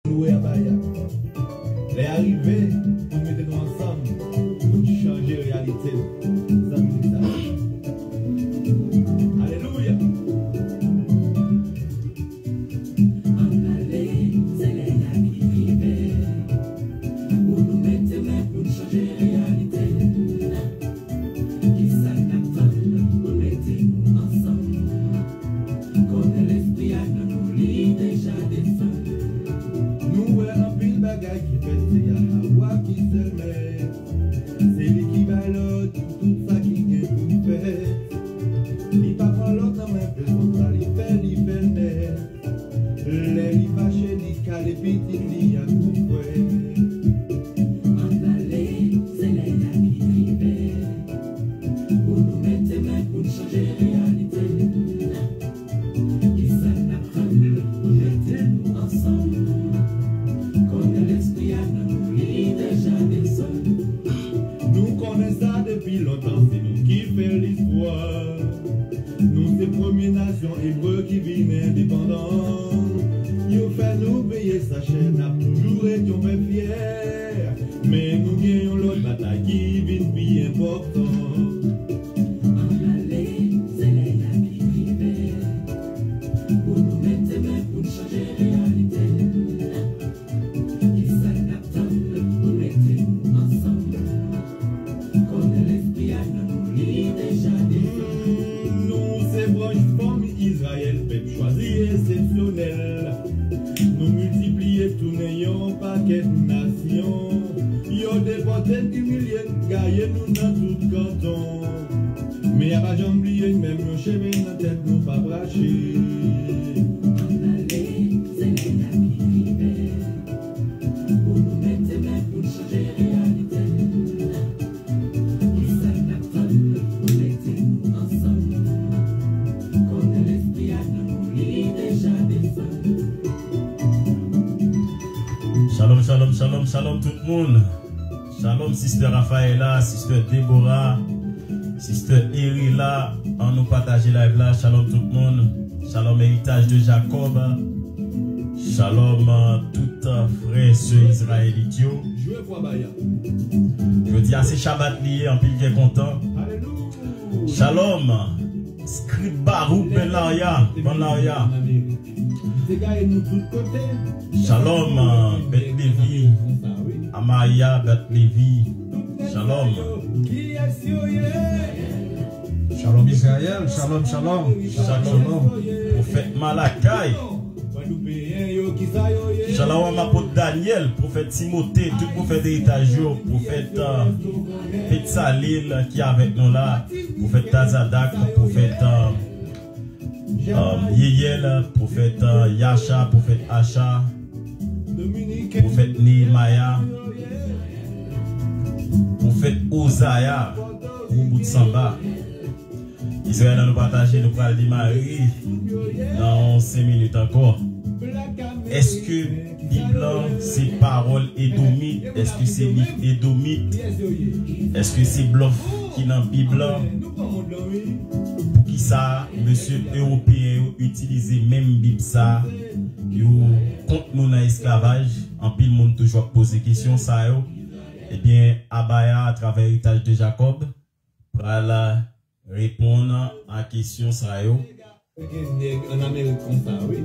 Loué à Baya. Les arrivés, nous mettons ensemble pour changer la réalité. Ça me dit ça. Alléluia. Shalom tout le monde. Shalom Sister Raphaëla, Sister Déborah, Sister Erila, on nous partager live là. Shalom tout le monde. Shalom héritage de Jacob. Shalom tout frère ceux israélites. Je dis à ces Shabbat liés en pile qui est content. Shalom. Scribe Barou Benaria. Benaria. Shalom Beth Lévi. Amaya Beth Lévi. Shalom. Shalom Israël. Shalom, shalom. Shalom. Prophète Malakai. Shalom apôtre Daniel. Prophète Timothée. Tout prophète d'héritage. Prophète Petsalil qui est avec nous là. Prophète Tazadak. Prophète Yeyel. Prophète Yasha. Prophète Asha. Prophète Nehemiah. Prophète Osaya. Oubout Samba. Israël nous partager, nous parlons de Marie dans 5 minutes encore. Est-ce que Bible c'est parole édomite? Est-ce que c'est livre édomite? Est-ce que c'est bluff qui dans la Bible? Pour qui ça, monsieur européen utilise même Bible ça? Contre nous dans l'esclavage, en pile monde toujours poser question ça. Eh bien, Abaya à travers l'héritage de Jacob pour répondre à la question ça. En Amérique comme ça, oui.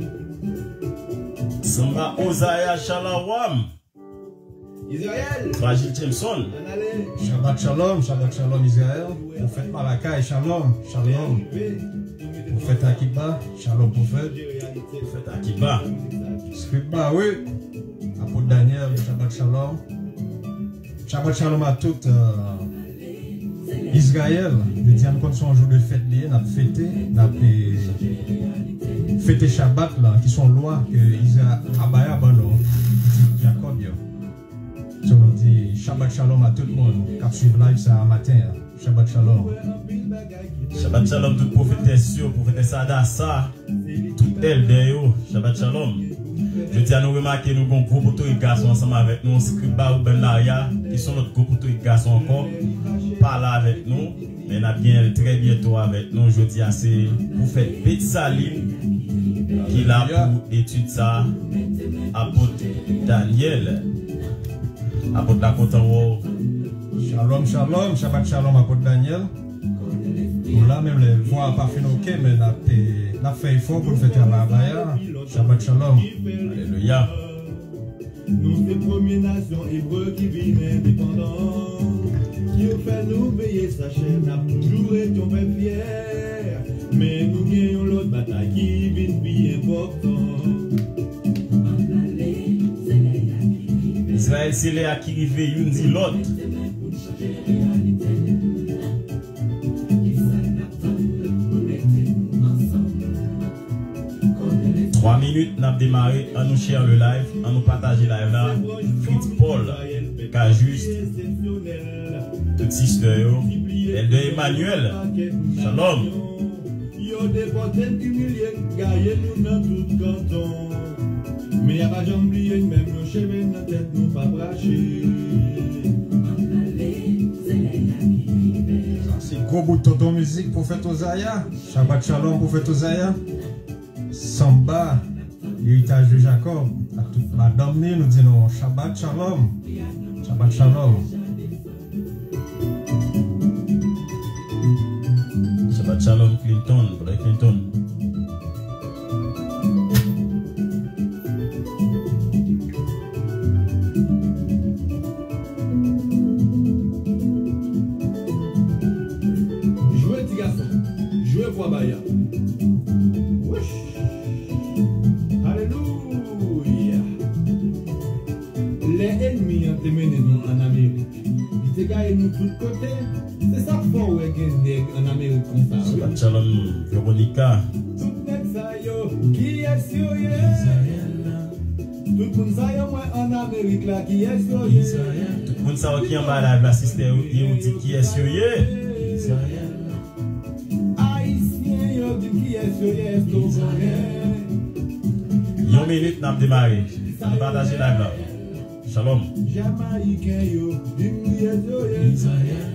Samba Osaya Shalawam. Israël. Fragile Jameson. Shabbat shalom, Shabbat shalom Israël. Prophète Malakai, shalom, shalom. Prophète Akiba, shalom prophète. Prophète Akiba. Scribe oui. Apôtre Daniel, Shabbat shalom. Shabbat shalom à tout Israël. Je dis encore son jour de fête lié, n'a fêté, fêté Shabbat là, qui sont lois que Israël Abaya Bano, Jacob. Je nous dis Shabbat shalom à tout le monde qui suit live ça matin. Shabbat shalom. Shabbat shalom tout prophétesse, prophétesse Adassa, tout elle d'ailleurs. Shabbat shalom. Je tiens à nous remarquer nous avons groupe de garçons ensemble avec nous, Scriba ou Benaria, qui sont notre groupe de garçons encore, pas là avec nous, mais on a bien très bientôt avec nous. Je dis à c'est prophète Petsalim qui est là pour étudier ça apôtre Daniel. Apôtre la content. Shalom, shalom, Shabbat shalom, apôtre Daniel. Pour là, même les voix pas fin ok, mais n'a fait effort pour faire la baya. Shabbat shalom. Alléluia. Nous, ces premières nations hébreux qui vivent indépendants, qui ont fait nous payer sa chaîne, n'a toujours été fiers. Mais nous gagnons l'autre bataille qui vient bien important. Israël, c'est les qui arrivent, une dit l'autre. 3 minutes, nous avons démarré, on nous share le live, on nous partage le live là. Fritz Paul, Cajuste, toute sister, elle de Emmanuel. Shalom. Yo déporté humilié, gaillé nous dans tout canton. Mais y'a pas j'oublié, même nos cheveux dans tête nous pas bracher. C'est gros bout de tonton musique pour faire Osaïa. Shabbat shalom pour faire Osaïa. Samba, l'héritage de Jacob. À toute madame, nous disons Shabbat shalom. Shabbat shalom. Shabbat shalom Clinton, Brother Clinton. Jouez petit garçon, jouez pour Abaya. Alléluia. Les ennemis ont mené nous en Amérique. Ils te gagnent nous de tous côtés. C'est ça qu'il faut gagner en Amérique comme ça. Shabbat shalom Veronica. Tout le monde qui est sérieux. Tout le monde sait moi en Amérique là qui est sérieux. Tout le monde sait qui en bas la sister dit qui est sérieux. Haïtien yo dit qui est sérieux. 1 minute, nous avons démarré. On partage le live là. Shalom. Jamaïcain yo dit qui est sérieux.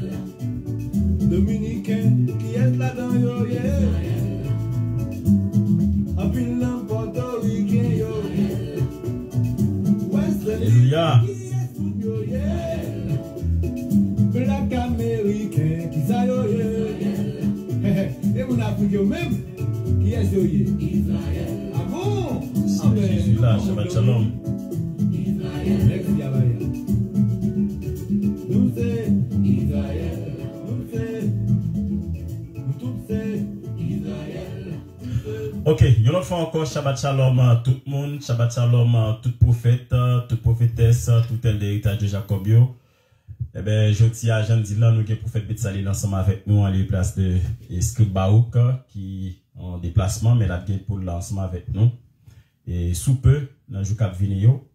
Dominicain qui est là-dedans yo en pile portoricain yo. Alléluia. Black américain qui ça yo et mon Afrique yo même qui est sérieux. Ah bon? Jésus là, Shabbat shalom. Merci Abaya. Nous c'est Israël. Ok, une autre fois encore, Shabbat Shalom tout le monde, Shabbat Shalom tout prophète, toute prophétesse, tout tel d'héritage de Jacobio. Eh bien, je dis à Jean Dylan, nous avons le prophète Betsalil ensemble avec nous à la place de Scribe Baouk qui est en déplacement, mais la bien pour l'ensemble avec nous. Et sous peu, dans le jour cap Vineo,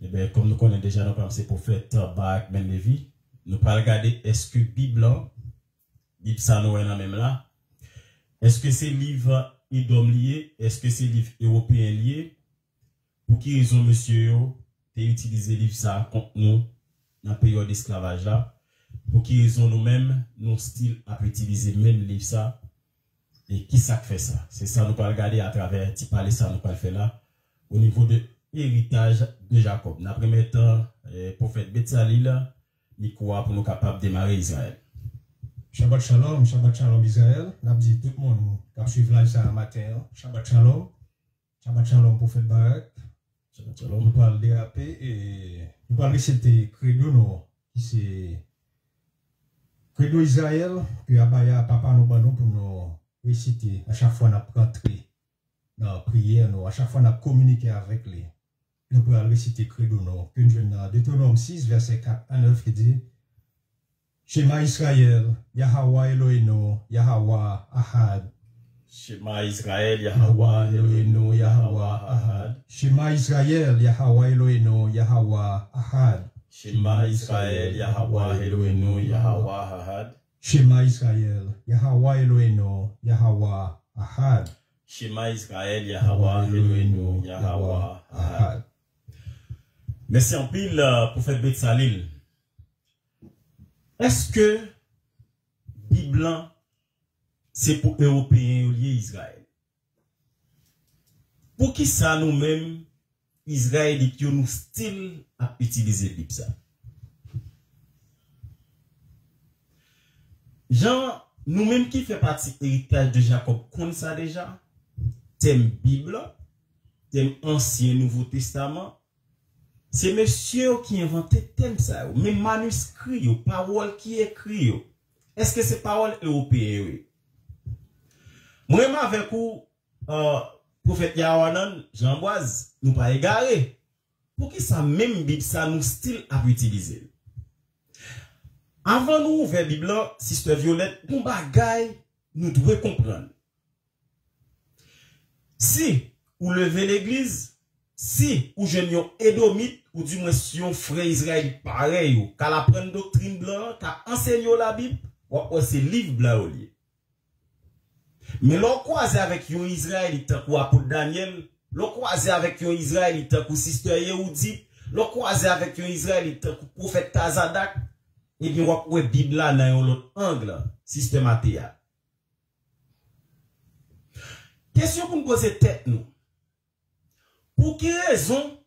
eh bien, comme nous connaissons déjà notre prophète Barak Ben Levi, nous allons regarder est-ce que Bible ça nous est même là. Est-ce que c'est livre idom lié? Est-ce que c'est livre européen lié? Pour qui raison, monsieur, t'es utilisé livre ça contre nous dans la période d'esclavage là? Pour qui raison nous-mêmes, nos styles à utiliser même livre ça? Et qui ça fait ça? C'est ça nous allons regarder à travers, tu parles ça nous allons faire là, au niveau de l'héritage de Jacob. Nous allons mettre prophète Betsalil, Mikoua pour nous capables de démarrer Israël. Shabbat shalom Israël. N'a dit tout le monde qui suit live ça matin. Shabbat shalom prophète Barak. Shabbat shalom. Nous parlons déraper et nous parlons réciter credo non qui c'est credo Israël que Abaya papa nous banon pour nous réciter à chaque fois nous rentrer dans la prière nous à chaque fois nous communiquer avec lui. Nous parlons réciter credo non que nous venons dans Deutéronome 6 verset 4 à 9 qui dit Shema Israël, Yahweh Eloheinu, Yahweh Ahad. Shema Israël, Yahweh Eloheinu, Yahweh Ahad. Shema Israël, Yahweh Eloheinu, Yahweh Ahad. Shema Israël, Yahweh Eloheinu, Yahweh Ahad. Shema Israël, Yahweh Eloheinu, Yahweh Ahad. Shema Israël, Yahweh Eloheinu, Yahweh Ahad. Merci en pile, prophète Betsalil. Est-ce que Bible c'est pour Européens liés Israël? Pour qui ça nous-mêmes Israélites qui nous style à utiliser Bible ça. Jean, nous-mêmes qui fait partie de l'héritage de Jacob, connaissons ça déjà. Thème Bible, thème Ancien Nouveau Testament. C'est monsieur qui inventait thème ça, mais manuscrits, paroles qui écrit. Est-ce que c'est paroles européennes? Moi, avec vous, prophète Yahawanan, Jean-Boise, nous pas égarés. Pour qui ça même Bible ça nous style à utiliser? Avant nous ouvrir la Bible, Sister Violette, nous bagaille, nous devons comprendre. Si vous levez l'église, si vous jeune yon édomite, ou du moins si yon frère Israël pareil, qu'à la prenne doctrine blanc, qu'à enseigner la Bible, ou c'est livre blanc au lieu. Mais l'on croise avec yon Israélite, ou apôtre Daniel, l'on croise avec yon Israélite, ou Sister Yehudi, l'on croise avec yon Israélite, ou prophète Tazadak, et bien, on va Bible là dans l'autre angle, Sister Mathéa. Question pour nous poser tête, nous. Pour quelle raison,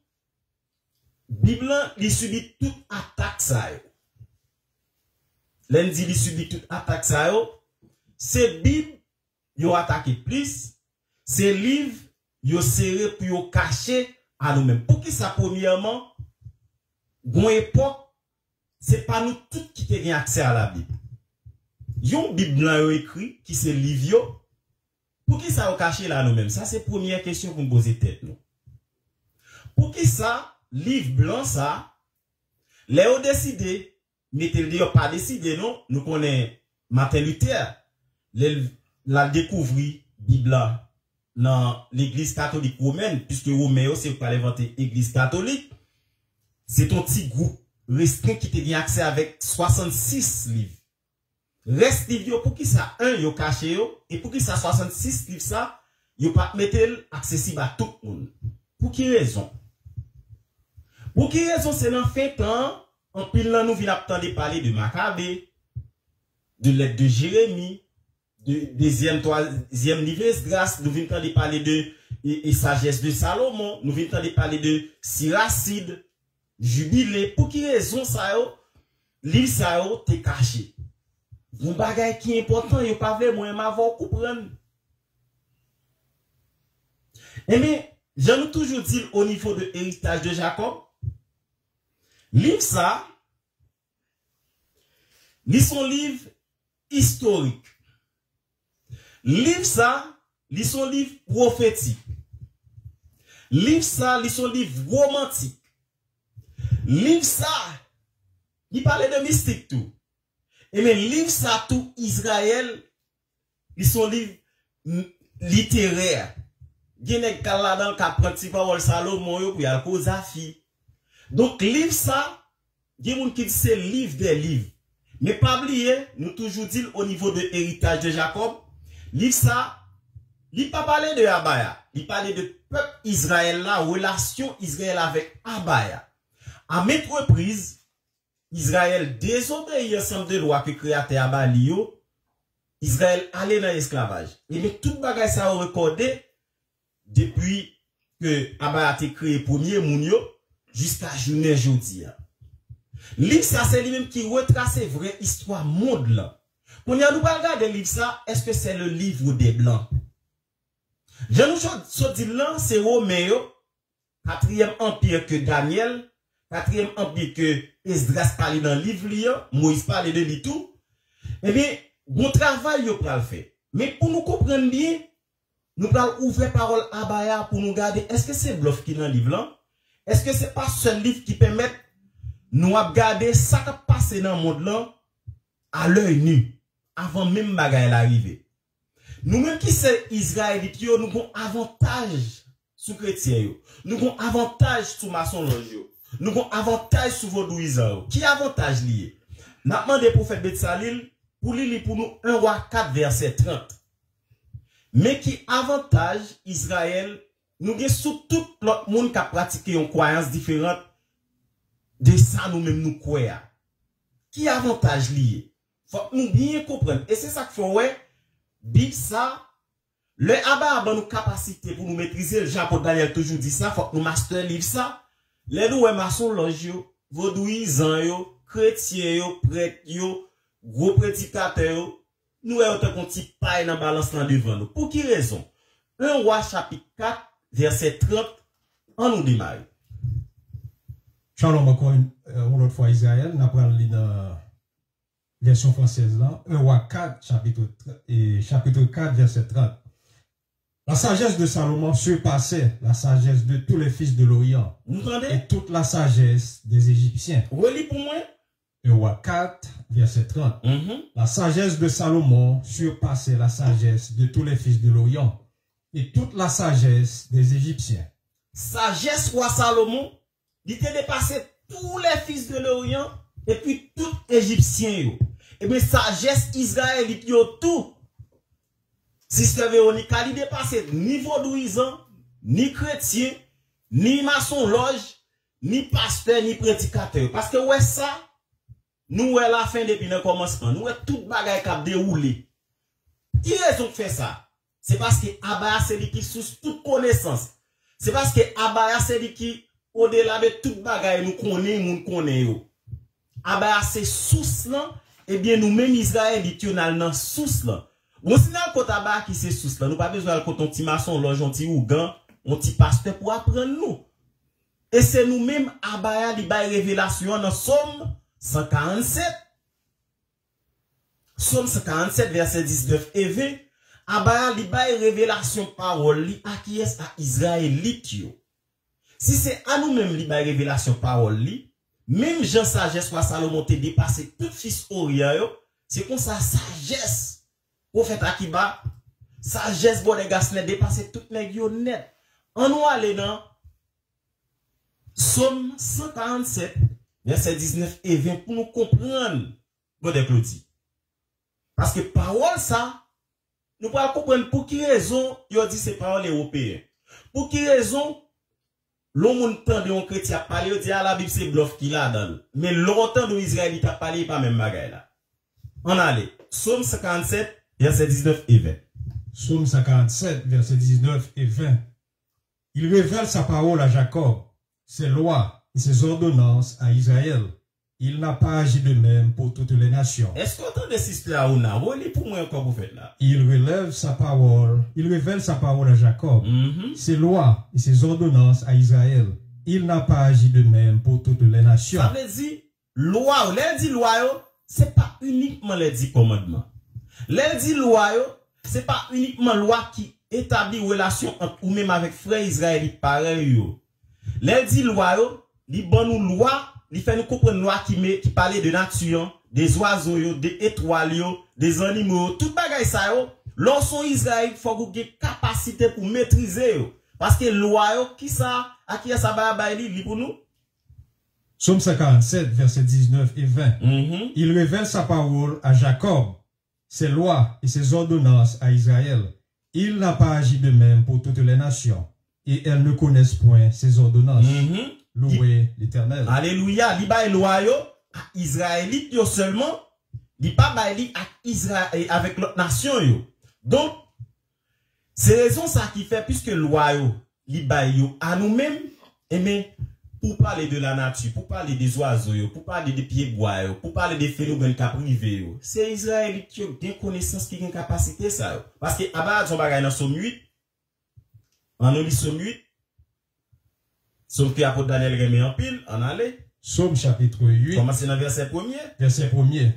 Bible, il subit toute attaque, ça. Lundi, il subit toute attaque, ça. C'est Bible, il a attaqué plus. C'est livre, il a serré pour cacher à nous-mêmes. Pour qui ça, premièrement, dans époque, c'est pas nous tous qui avons accès à la Bible. Yon Bible là écrit qui c'est livre. Pour qui ça a caché là nous-mêmes? Ça c'est première question qu'on pose tête nous. Pour qui ça livre blanc ça les ont décidé mettez le pas décidé non nous connaissons Martin Luther la découvert Bible là dans l'église catholique romaine puisque Roméo c'est pas inventer église catholique. C'est ton petit groupe restreint qui te gagne accès avec 66 livres. Reste livre pour qui ça un yo caché yo et pour qui ça 66 livres ça yo pas mettre accessible à tout le monde. Pour qui raison? Pour qui raison c'est dans fin temps en pile là nous vient attendre parler de Maccabée, de lettre de Jérémie, de deuxième troisième livre grâce, nous venons entendre parler de et sagesse de Salomon, nous venons entendre parler de Siracide, Jubilé. Pour qui raison ça yo? Livre ça yo te caché. Bon bagay qui est important, yo pas vraiment m'avoir comprendre. Eh bien, j'en ai toujours dit au niveau de héritage de Jacob, livre ça, li son livre historique. Livre ça, li son livre prophétique. Livre ça, li son livre romantique. Livre ça, il parlait de mystique tout. Et mais livre ça tout Israël, ils sont livres littéraires. Gene kaladan ka prati parole Salomon yo pour y a cause afi. Donc livre ça, gen moun qui dit c'est livre des livres. Mais pas oublier, nous toujours dit au niveau de héritage de Jacob, livre ça, il pas parler de Abaya, il parlait de peuple Israël là, relation Israël avec Abaya. À maintes reprises, Israël désobéit ensemble de loi que créateur Abali yo, Israël allait dans l'esclavage. Et bien tout bagay ça a recordé depuis que Abaya a été créé premier moun yo jusqu'à journée jodi. Livre ça c'est lui-même qui retrace vraie histoire monde là. Quand nous regarder livre ça, est-ce que c'est le livre des blancs? Je nous dis là, c'est Roméo, 4e empire que Daniel, 4e empire que Esdras parlait dans le livre, Moïse parlait de lui tout. Eh bien, bon travail yo pral fait. Mais pour nous comprendre bien, nous pral ouvrir parole à Abaya pour nous garder, est-ce que c'est bluff qui dans le livre là? Est-ce que c'est pas ce livre qui permet nous à garder ça qui passe dans le monde là à l'œil nu avant même bagay l'arrivée. Nous même qui c'est Israélites yo, nous avons avantage sous chrétien yo. Nous avons avantage sous maçon yo. Nous avons avantage sur vaudouisant. Qui avantage lié? N'a demandé prophète Betsalil pour lire pour nous 1 roi 4 verset 30. Mais qui avantage Israël, nous avons sous tout l'autre monde qui a pratiqué une croyance différente de ça nous-mêmes nous croyons. Qui avantage lié? Faut nous bien comprendre. Et c'est ça qu'il faut ouais, Bible ça, Le Abba a nous capacité pour nous maîtriser le Japon. Daniel toujours dit ça, faut que nous master livre ça. Les nous maçon loge yo, vaudouisant yo, chrétien yo, prêtre yo, gros prédicateur yo, nous avons un petit paille dans balance là devant nous. Pour qui raison? 1 Roi chapitre 4 verset 30 on nous démarre. Shalom encore une autre fois Israël, n'a pas lu dans version française là, 1 Roi 4 chapitre 4 verset 30. La sagesse de Salomon surpassait la sagesse de tous les fils de l'Orient. Vous entendez? Et toute la sagesse des Égyptiens. Relis pour moi. 1 Roi 4 verset 30. La sagesse de Salomon surpassait la sagesse de tous les fils de l'Orient. Et toute la sagesse des Égyptiens. Sagesse roi Salomon, il était dépassé tous les fils de l'Orient et puis tout Égyptien. Et bien sagesse israélite yo tout. Sister Véronique, il dépassé ni vaudouisant, ni chrétien, ni maçon loge, ni pasteur, ni prédicateur. Parce que ouais ça, nous ouais la fin depuis le commencement, nous ouais tout bagaille qui a déroulé. Qui raison fait ça? C'est parce que Abba c'est lui qui sous toute connaissance. C'est parce que Abba c'est lui qui au-delà de toute bagaille nous connaît yo. Abba c'est source là, et bien nous même Israélites nous dans source là. Bon, si nan kote Abba qui c'est source là, nous pas besoin de kote un petit maçon, loge, un petit ougan, un petit pasteur pour apprendre nous. Et c'est nous-mêmes Abba qui bail révélation dans Somme 147. Somme 147 verset 19 et 20. Abba li bail révélation parole li à qui est à Israélite yo. Si c'est à nous-mêmes li bail révélation parole li, même Jean sagesse soit Salomon te dépassé tout fils Orient yo, c'est comme ça sagesse. Prophète Akiba, sagesse bon les gars dépassé tout nèg yo net. On nous aller dans Somme 147 verset 19 et 20 pour nous comprendre Godé Claudie. Parce que parole ça, nous pouvons comprendre pour qui raison yo dit c'est parole européenne. Pour qui raison l'homme entend de un chrétien parler, yo dit la Bible c'est bluff qui là dedans. Mais longtemps de Israélite a parlé pas même bagaille là. On allait Somme 57 verset 19 et 20. Psaume 57, verset 19 et 20. Il révèle sa parole à Jacob, ses lois et ses ordonnances à Israël. Il n'a pas agi de même pour toutes les nations. Est-ce qu'on entend des sisters ou non? Relis pour moi encore vous faites là. Il révèle sa parole à Jacob, ses lois et ses ordonnances à Israël. Il n'a pas agi de même pour toutes les nations. Ça veut dire, loi, les dit loi, c'est pas uniquement les 10 commandements. Les dit loi, c'est pas uniquement loi qui établit relation entre ou même avec frères israélites pareil. Les dit loi, li bon nous loi, li fait nous comprendre loi qui parlait de nature, des oiseaux, des étoiles, des animaux, tout bagay ça lorsqu'on Israël faut qu'on ait capacité pour maîtriser parce que loi qui ça à qui ça va li pour nous. Psaume 57 verset 19 et 20. Il révèle sa parole à Jacob, ses lois et ses ordonnances à Israël. Il n'a pas agi de même pour toutes les nations, et elles ne connaissent point ses ordonnances. Louez l'Éternel. Alléluia. Li ba loi yo à Israélite yo seulement, li pas ba li à Israël avec l'autre nation yo. Donc c'est raison ça qui fait puisque loi yo li ba yo à nous-mêmes, mais pour parler de la nature, pour parler des oiseaux, pour parler des pieds bois, pour parler des phénomènes qui privés, c'est Israël qui a des connaissances qui ont une capacité ça. Parce que Abba son bagay dans Somme 8, on lit Somme 8, Somme qui a pour Daniel remet en pile, on allait. Somme chapitre 8. Commencez dans verset 1er. Verset 1er.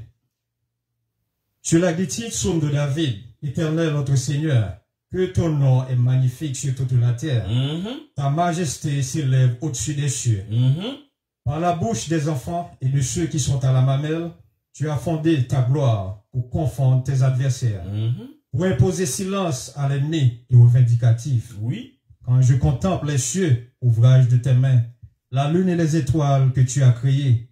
Sur la dit Somme de David, Éternel notre Seigneur, que ton nom est magnifique sur toute la terre. Ta majesté s'élève au-dessus des cieux. Par la bouche des enfants et de ceux qui sont à la mamelle, tu as fondé ta gloire pour confondre tes adversaires. Pour imposer silence à l'ennemi et aux vindicatifs. Oui. Quand je contemple les cieux, ouvrage de tes mains, la lune et les étoiles que tu as créées,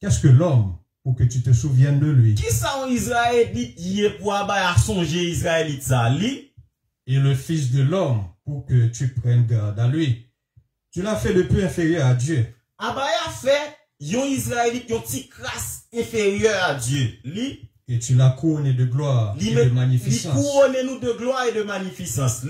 qu'est-ce que l'homme pour que tu te souviennes de lui? Qui ça en Israël dit pour à songer Israélite ça li? Et le Fils de l'homme pour que tu prennes garde à lui. Tu l'as fait de peu inférieur à Dieu. Abaya fait yon Israélite yon ti crasse inférieur à Dieu. Li, Et tu l'as couronné de gloire et de magnificence. Il couronne nous de gloire et de magnificence.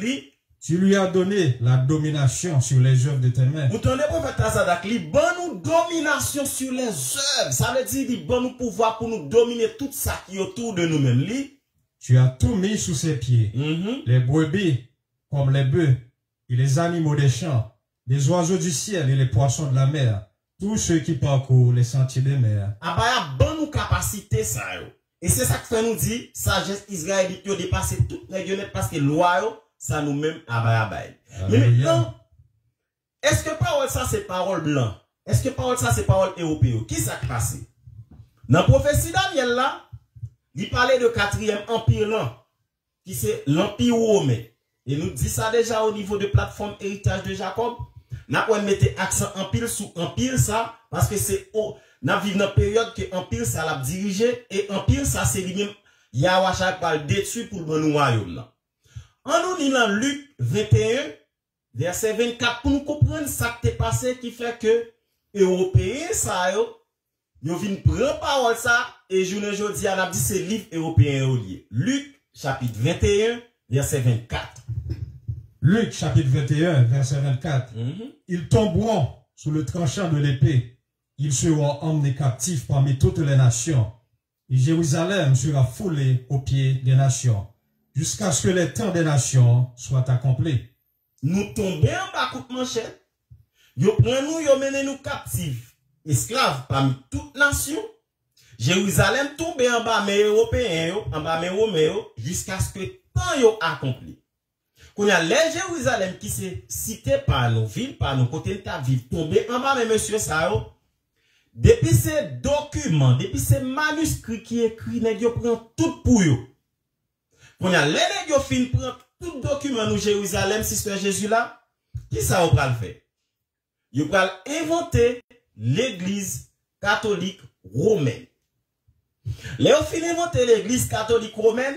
Tu lui as donné la domination sur les œuvres de tes mains. Vous entendez, prophète Azadak, il donne nous domination sur les œuvres. Ça veut dire qu'il donne nous pouvoir pour nous dominer tout ça qui est autour de nous-mêmes. Tu as tout mis sous ses pieds. Les brebis comme les bœufs et les animaux des champs, les oiseaux du ciel et les poissons de la mer, tous ceux qui parcourent les sentiers des mers. Abaya bonne nous capacité ça. Et c'est ça que fait nous dire, sagesse israélite qui a dépassé toutes les guennettes parce que loi ça nous-mêmes abaya. Mais maintenant, est-ce que parole ça c'est parole blanc? Est-ce que parole ça c'est parole européenne? Qui ça qui passe? Dans la prophétie Daniel là, il parlait de 4e empire là, qui c'est l'empire romain. Et nous dit ça déjà au niveau de plateforme héritage de Jacob. N'a pas mettre accent empire sous empire ça, parce que c'est n'a vivre dans période que empire ça l'a dirigé, et empire ça c'est lui-même, Yahweh parle détruit pour le royaume là. En nous lit dans Luc 21, verset 24, pour nous comprendre ça qui est passé, qui fait que Européens ça yo vinn prendre parole ça, et je ne dis on a dit c'est livre européen lié. Luc chapitre 21, verset 24. Luc chapitre 21, verset 24. Ils tomberont sous le tranchant de l'épée. Ils seront emmenés captifs parmi toutes les nations. Et Jérusalem sera foulée aux pieds des nations, jusqu'à ce que les temps des nations soient accomplis. Nous tombons en bas coup de manchette. Yo prend nous, yo mène nous captifs, esclaves parmi toutes nations. Jérusalem tombe en bas mais européens, en bas mais romains, jusqu'à ce que temps yo accompli. Qu'on y a les Jérusalem qui s'est cité par nos villes, par nos côtés de ta ville, tombé en bas mais monsieur ça depuis ces documents, depuis ces manuscrits qui écrit, nèg yo prend tout pour yo. Qu'on y a les nèg yo fin prend tout document nous Jérusalem, sister Jésus là, qui ça ou pral faire? Yo pral inventer l'église catholique romaine. Les ou fin inventer l'église catholique romaine,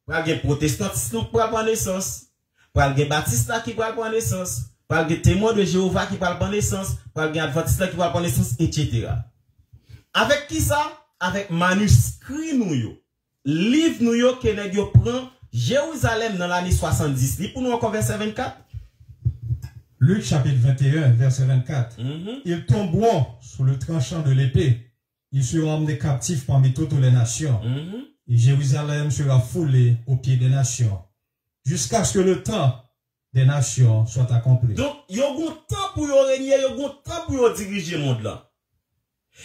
pral gen protestantisme pour prendre naissance, pral gen baptiste qui pral prendre naissance, pral gen témoin de Jéhovah qui pral prendre naissance, pral gen adventiste qui pral prendre naissance, etc. Avec qui ça? Avec manuscrit nous yo. Livre nous yo que nèg yo prend Jérusalem dans l'année 70. Lis pour nous encore verset 24. Luc chapitre 21, verset 24. Ils tomberont sous le tranchant de l'épée. Ils seront emmenés captifs parmi toutes les nations. Et Jérusalem sera foulée aux pieds des nations, jusqu'à ce que le temps des nations soit accompli. Donc, il y a un temps pour régner, il y a un temps pour diriger le monde là.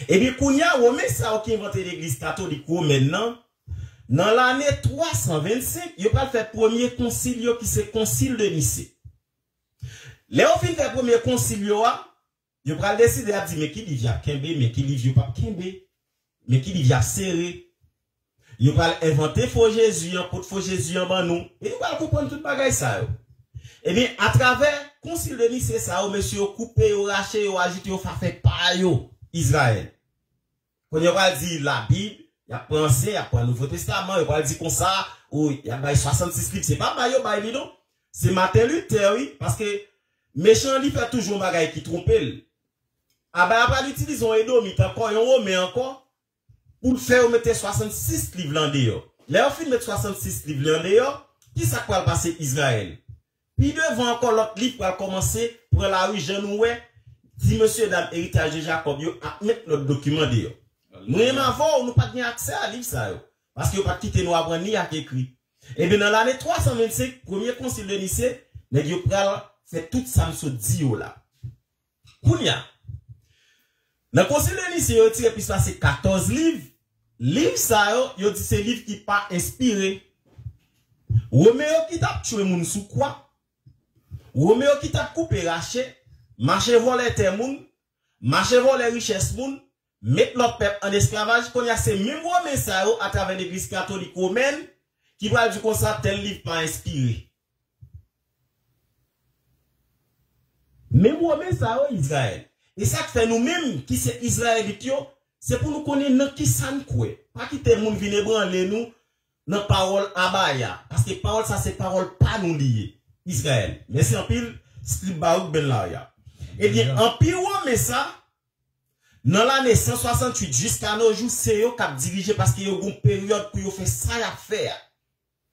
Et bien, quand il y a un ça qui inventé l'église catholique maintenant, dans l'année 325, il va faire premier concile qui c'est concile de Nicée. Les on fin faire premier concile il va décider à dire mais qui livre Kembe, mais qui livre pas Kembe, mais qui livre serré. Il va inventer faux Jésus, pour faux Jésus en bas nous. Et il va comprendre tout bagaille ça. Et bien à travers concile de Nicée ça, monsieur coupé, raché, agité, fait pas Israël. Quand il va dire la Bible, il a pensé, il a pris le Nouveau Testament, il va dire comme ça, ou il y a 66 livres, c'est pas Bayo, non? C'est Martin Luther, oui, parce que méchant, il fait toujours un bagage qui trompe. Ah ben, après, l'utilisent un édomite encore, un romain encore, pour le faire, on mettait 66 livres en dehors. Là, on finit mettre 66 livres en dehors, qui ça va passer Israël? Puis devant encore l'autre livre pour commencer, pour la rue Jean-Noué, dit monsieur dame héritage de Jacob, à mettre notre document dehors. Nous-mêmes avant, nous pas accès à livre ça, parce que pas quitter nous apprendre ni à écrit. Et bien dans l'année 325, premier concile de Nicée, les dieux pral fait tout ça nous dit là. Kounya. Dans le concile de Nicée, il tiré puis ça c'est 14 livres. Livre ça yo dit c'est livre qui pas inspiré. Roméo qui t'a tué moun sous quoi? Roméo qui t'a coupé raché, marché voler terre moun, marché voler richesse moun. Mettre leur peuple en esclavage, qu'on y a ces mêmes messages à travers l'église catholique romaine qui va dire qu'on ça tel livre pas inspiré. Même messages Israël. Et ça que fait nous-mêmes qui c'est Israélite, c'est pour nous connaître qui ça nous quoi. Pas quitter le monde venir branler nous dans parole abaya. Parce que parole ça c'est parole pas nous lié. Israël. Mais c'est en pile, scribe baouk ben la ya. Eh bien, en pile mais ça, Dans l'année 168 jusqu'à nos jours, c'est eux qui ont dirigé parce qu'il y a une période pour faire ça à faire.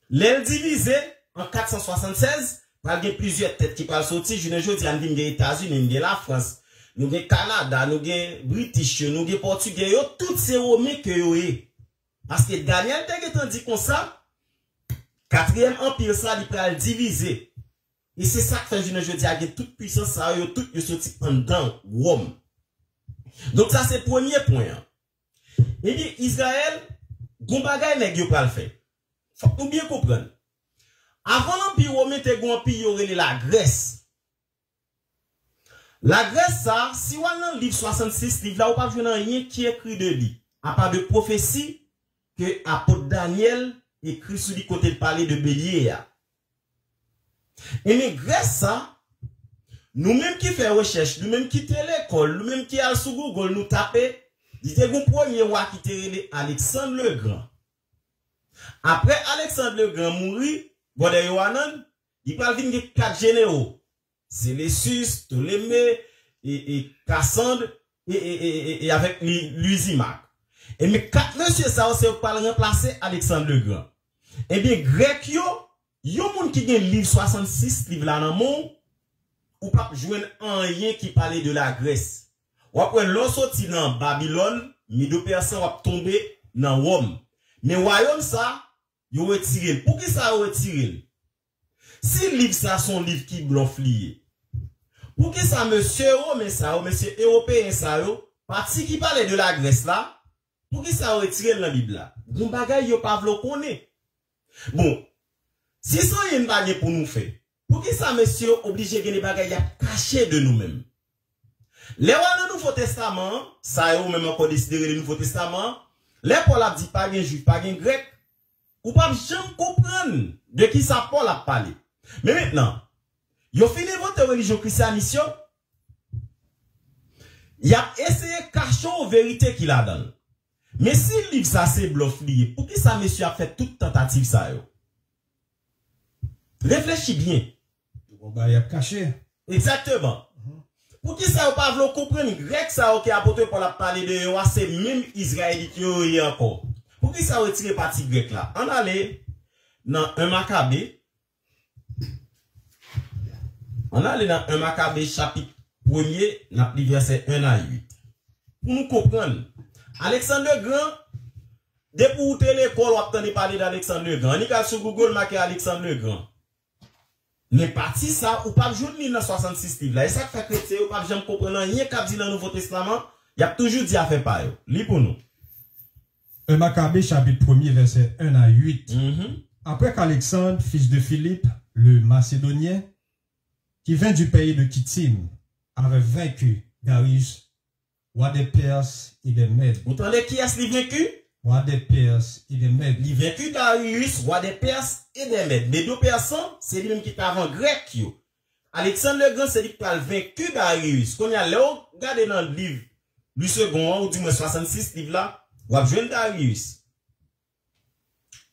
L'aile divisé en 476, il y a plusieurs têtes qui peuvent sortir. Je ne dis pas les États-Unis, la France, nous avons Canada, nous avons British, nous avons Portugais, toutes ces Romains que vous avez. Parce que Daniel t'a dit comme ça, 4e empire, ça, il peut diviser. Et c'est ça que fait, je ne dis pas, toute puissance, ça, tout est sorti pendant Rome. Donc ça c'est le premier point. Et bien Israël, gon bagay nèg yo pral faire. Faut nous bien comprendre. Avant l'empire romain te gon empire yo relé la Grèce. La Grèce ça, si on dans livre 66 livre là ou pas joindre rien qui écrit de lui, à part de prophétie que apôtre Daniel écrit sur le côté de parler de bélier. Et mais Grèce ça, nous-mêmes qui faisons recherche, nous-mêmes qui faisons l'école, nous-mêmes qui allons sur Google, nous tapons, il y a un premier roi qui était Alexandre le Grand. Après Alexandre le Grand mourit, il va venir 4 généraux. Séleucus, Ptolémée, et Cassandre, et avec Lysimaque. Et mais 4 messieurs, ça, c'est pour remplacer Alexandre le Grand. Eh bien, grec, yo moun qui gen livre 66, livre là dans le monde, ou pas joindre un rien qui parlait de la Grèce. Ou après, l'on sorti dans Babylone, Médo-Persan va tomber dans Rome. Mais royaume ça, yo retiré. Pour qui ça retiré? Si livre ça son livre qui bluffe lié. Pour qui ça monsieur européen ça yo, parti qui parlait de la Grèce là, pour qui ça retiré dans la Bible là? Bon bagay yo pas vle connaît. Bon, si ça y a une bagay pour nous faire. Pour qui ça, monsieur, obligé de gagner caché de nous-mêmes? Les rois du Nouveau Testament, ça y est, même encore décidé le Nouveau Testament, les Paul a dit pas de juif, pas de grec, ou pas jamais comprendre de qui ça Paul a parlé. Mais maintenant, yo fini votre religion christianisme, il a essayé de cacher la vérité qu'il a donné. Mais si le livre ça c'est bluff lié, pour qui ça, monsieur, a fait toute tentative ça yo? Réfléchis bien. Il a caché. Exactement. Pour qui ça, vous pas voulu comprendre, grec ça, qui a apporté pour la parler de c'est même Israélite qui est encore. Pour qui ça, retire partie grec là? On allait dans un Maccabée. On allait dans un Maccabée chapitre 1er, dans le verset 1 à 8. Pour nous comprendre, Alexandre le Grand, depuis où tu es l'école, vous attendez parler d'Alexandre le Grand. On est sur Google, marqué Alexandre le Grand. Mais parti ça, ou pas jouer dans 66 livres là. Et ça fait chrétien, ou pas jamais comprendre rien qu'a dit dans le Nouveau Testament, il y a toujours dit à faire pas yo. Lis pour nous. Un Maccabée chapitre 1er verset 1 à 8. Après qu'Alexandre, fils de Philippe, le Macédonien, qui vient du pays de Kittim, avait vaincu Darius, roi des Perses et des Mèdes. Vous entendez qui est-ce qui vaincu? Roi des Perses et des Mèdes. Il vaincu Darius, roi des Perses et des Mèdes. Les deux personnes, c'est lui-même qui est avant grec. Yo. Alexandre le Grand, c'est lui qui a vaincu Darius. Quand il y a là, regardez dans le livre, du second, ou du moins 66 livres là, vous avez joué Darius.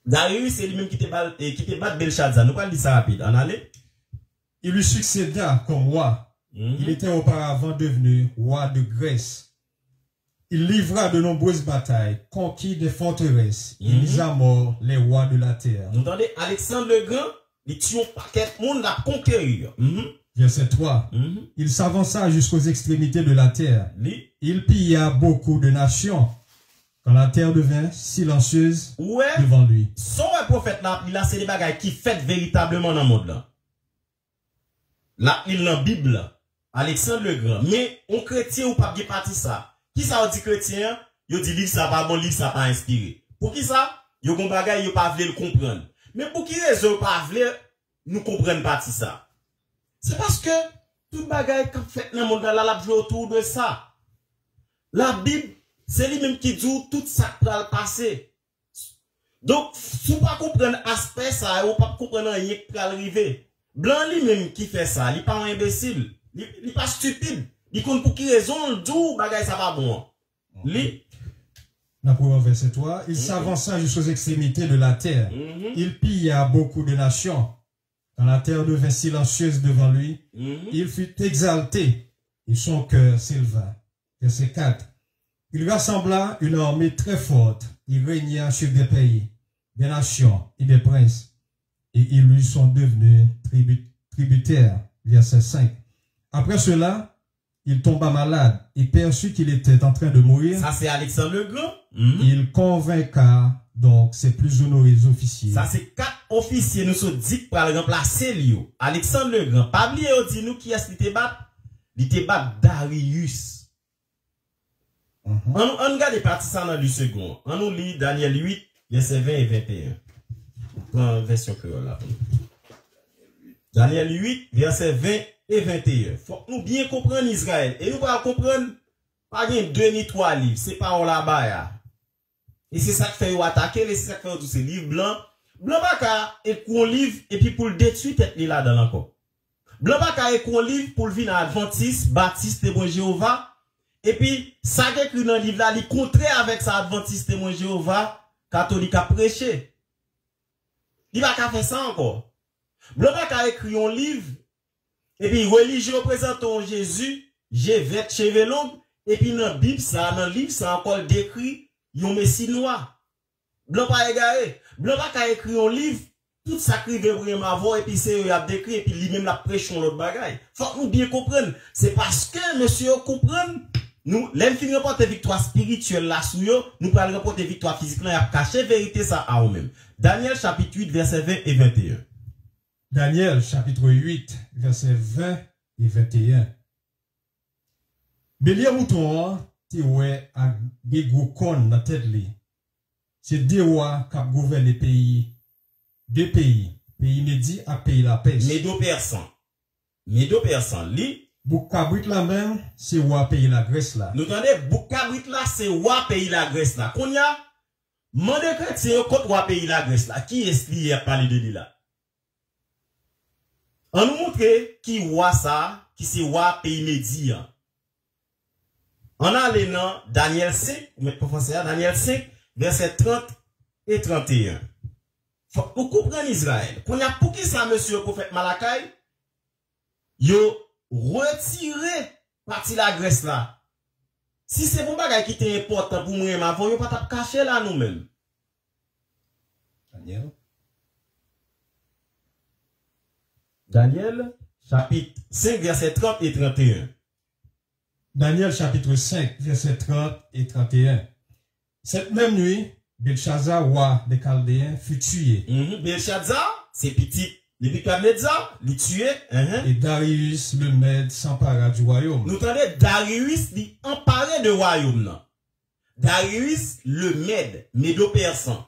Darius, c'est lui-même qui te bat Belshazzar. Nous allons dire ça rapide. On allait. Il lui succéda comme roi. Il était auparavant devenu roi de Grèce. Il livra de nombreuses batailles, conquit des forteresses, il mit à mort les rois de la terre. Vous entendez, Alexandre le Grand, il tue un paquet de monde à conquérir. Verset 3. Il s'avança jusqu'aux extrémités de la terre. Il pilla beaucoup de nations, quand la terre devint silencieuse devant lui. Son prophète là, il a c'est des bagailles qui fait véritablement dans le monde là. Là, il dans la Bible, Alexandre le Grand. Mais on chrétien ou pas bien parti ça. Qui ça dit chrétien? Yo dit livre ça pas bon, livre ça pas inspiré. Pour qui ça? Yo gon bagay yo pas vle le comprendre. Mais pour qui raison pas vle nous comprendre parti ça? C'est parce que tout bagay qu'a fait dans le monde là la joué autour de ça. La Bible, c'est lui-même qui dit tout ça va le passer. Donc, si vous pas comprendre aspect ça, vous pas comprendre rien qui va arriver. Blanc lui-même qui fait ça, il pas un imbécile, il pas stupide. Il compte pour qui raison, d'où bagay ça va bon. Li. Dans le verset 3, il s'avança jusqu'aux extrémités de la terre. Il pilla beaucoup de nations. Quand la terre devint silencieuse devant lui, il fut exalté et son cœur s'éleva. Verset 4. Il rassembla une armée très forte. Il régna sur des pays, des nations et des princes. Et ils lui sont devenus tributaires. Verset 5. Après cela, il tomba malade et perçut qu'il était en train de mourir. Ça, c'est Alexandre le Grand. Il convainca donc ses plus honorés officiers. Ça, c'est 4 officiers nous sont dit pour le remplacer Lio. Alexandre le Grand. Pas oublier, dit nous qui est-ce qui te bat? Il te bat Darius. On regarde les parties ça dans le second. On nous lit Daniel 8, verset 20 et 21. Prends version créole là. Daniel 8, verset 20 et 21. Faut que nous bien comprendre Israël. Et nous va comprendre, pas bien 2 ni 3 livres. C'est pas on là-bas. Et c'est ça qui fait ou attaquer, et c'est ça qui fait tous ces livres blancs. Blanc baka et qu'on livre, et puis pour le détruire, tête là dans encore. Blanc baka et qu'on livre pour le venir à Adventiste, Baptiste, témoin Jéhovah. Et puis, ça qui est écrit dans le livre là, il contraire avec ça, Adventiste, témoin Jéhovah, catholique a prêché. Il va pas faire ça encore. Blanc a écrit un livre, et puis religieux représentant Jésus, Jévet, cheveux longs, et puis dans la Bible, ça, dans le livre, ça encore décrit un messie noir. Blanc pas égaré. Blanc a écrit un livre, tout ça qui veut vraiment avoir, et puis c'est il a décrit, et puis lui-même la prêché l'autre bagaille. Faut que nous bien comprendre. C'est parce que monsieur comprenne. Nous, l'infini remporte victoire spirituelle là sous yo, nous allons remporter victoire physique là, y a caché vérité ça à nous-mêmes. Daniel chapitre 8, verset 20 et 21. Daniel chapitre 8, verset 20 et 21. Bélier mouton, ti ouais, a des gros con dans tête li. C'est deux rois qui gouvernent les pays. Deux pays. Pays médi à pays la paix. Médo-Persan, li. Boukabrit la même, c'est roi pays la Grèce là. Nous entendez, Boukabrit là, c'est roi pays la Grèce là. Qu'on y a, mande chrétien contre roi pays la Grèce là. Qui est-ce qui a parlé de lui là? On nous montre qui roi ça, qui c'est roi pays médian. On a les noms Daniel 5, Daniel 5, verset 30 et 31. Faut que vous compreniez Israël. Qu'on y a pour qui ça, monsieur le prophète Malakai? Yo, retirer partie la Grèce là. Si c'est bon bagay qui est important pour moi, ma voix, pas cacher là nous-mêmes. Daniel, chapitre 5, verset 30 et 31. Daniel, chapitre 5, verset 30 et 31. Cette même nuit, Belshazzar, roi des Chaldéens, fut tué. Belshazzar, c'est petit. Nebuchadnezzar, il tué. Et Darius, le Mède, s'empara du royaume. Nous entendons Darius, il emparé du royaume. Non? Darius, le Mède, Médo-Persan.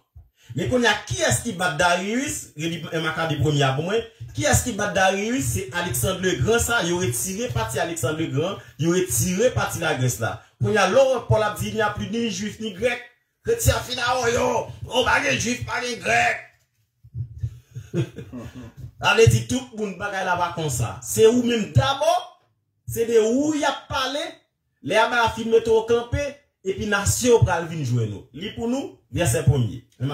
Mais qu'on a qui est-ce qui bat Darius? Qui est-ce qui bat Darius? C'est Alexandre le Grand, ça. Il aurait tiré parti Alexandre le Grand. Il aurait tiré parti la Grèce là. Qu'on a l'or pour la dit, il n'y a plus ni juif ni grec. Chrétien final, yo. On va les juifs, pas les grecs. Allez, dit tout le monde bagaille là-bas comme ça. C'est où même d'abord, c'est de où il a parlé, les amas filmé au campé, et puis nation pral vin jouer nous. Lis pour nous, verset 1er. Un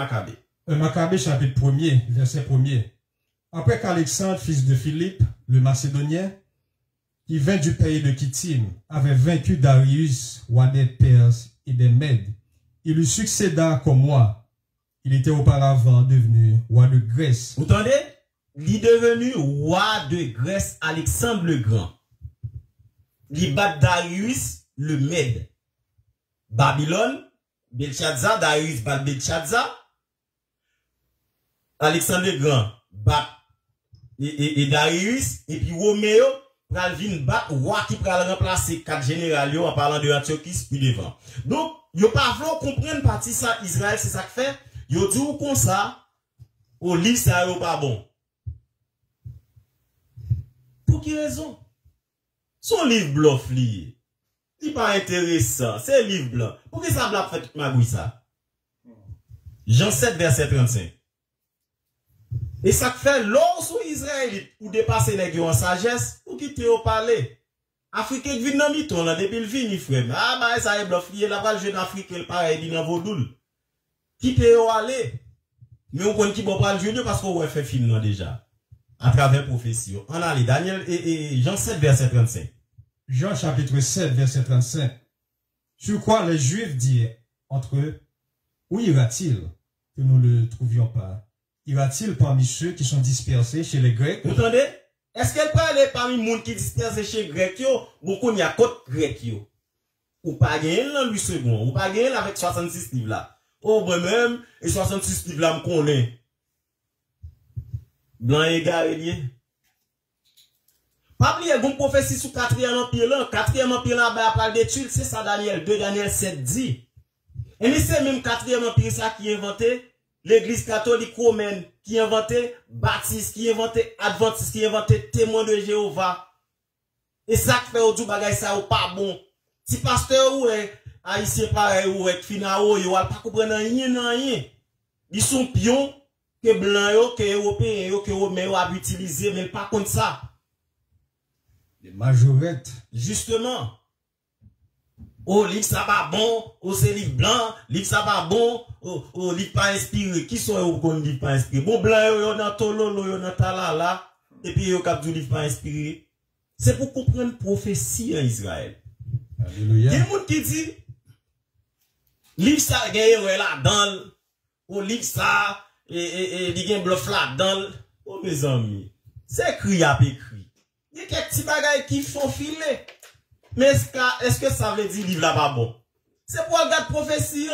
Maccabée, chapitre 1er, verset 1er. Après qu'Alexandre, fils de Philippe, le Macédonien, qui vint du pays de Kittim, avait vaincu Darius, roi des Perses et des Mèdes, il lui succéda comme moi. Il était auparavant devenu roi de Grèce. Vous entendez? Il est devenu roi de Grèce, Alexandre le Grand. Il bat Darius le Mède. Babylone, Belshazzar, Darius bat Belshazzar. Alexandre le Grand bat et Darius, et puis Roméo pral vin bat roi qui pral remplacer 4 généraux en parlant de Antiochus puis devant. Donc, yo pas vouloir comprendre partie ça Israël, c'est ça que fait. Yo dit ou comme ça, au livre ça yo pas bon. Pour quelle raison? Son livre blanc lié. Il pas intéressant, c'est un livre blanc. Pour que ça blanc fait toute magouille ça? Jean 7 verset 35. Et ça fait lorsque Israël ou dépasser les gens en sagesse, ou quitter au palais. Africain qui vient dans miton là depuis le vini frère. Ah bah ça est blanc lié là-bas le jeune africain pareil dit dans Vaudoul. Quitter au aller. Mais on connaît qui bon pas le jeu parce qu'on fait film là déjà. À travers prophétie. On a les Daniel et Jean 7 verset 35. Jean chapitre 7 verset 35. Sur quoi les Juifs dirent entre eux, où ira-t-il que nous ne le trouvions pas? Ira-t-il parmi ceux qui sont dispersés chez les Grecs? Vous entendez? Est-ce qu'elle parle parmi les gens qui dispersés chez les Grecs? Beaucoup n'y a côte Grecs. Ou pas gagner dans Louis II, ou pas gagner avec 66 livres là. Oh, moi-même, et 66 livres là, me connaît. Blanc et lié. Pas oublier une prophétie sous 4e empire là. 4e empire là, bah, parle d'études, c'est ça Daniel 2, Daniel 7 dit. Et c'est même 4e empire ça qui a inventé l'église catholique romaine, qui a inventé baptiste, qui a inventé adventiste, qui a inventé témoin de Jéhovah. Et ça qui fait au tout bagay ça ou pas bon. Si pasteur ou est haïtien pareil ou est finao, yo al pas comprendre rien. Ils sont pions que blanc yo, que européen yo, que romain yo a utilisé, mais pas contre ça. Les majorettes. Justement. Oh, livre ça va bon, oh, c'est livre blanc, livre ça va bon, oh, livre pas inspiré. Qui sont eux qu'on livre pas inspiré? Bon, blanc yo dans tololo, yo dans talala, et puis yo cap du livre pas inspiré. C'est pour comprendre prophétie en Israël. Alléluia. Il y a des gens qui disent, livre ça, gagne là-dedans, ou livre ça, et il y a un bluff là-dedans. Oh, mes amis, c'est écrit à écrit. Il y a quelques petits bagailles qui font filer. Mais est-ce que ça veut dire livre là pas bon? C'est pour regarder prophétie.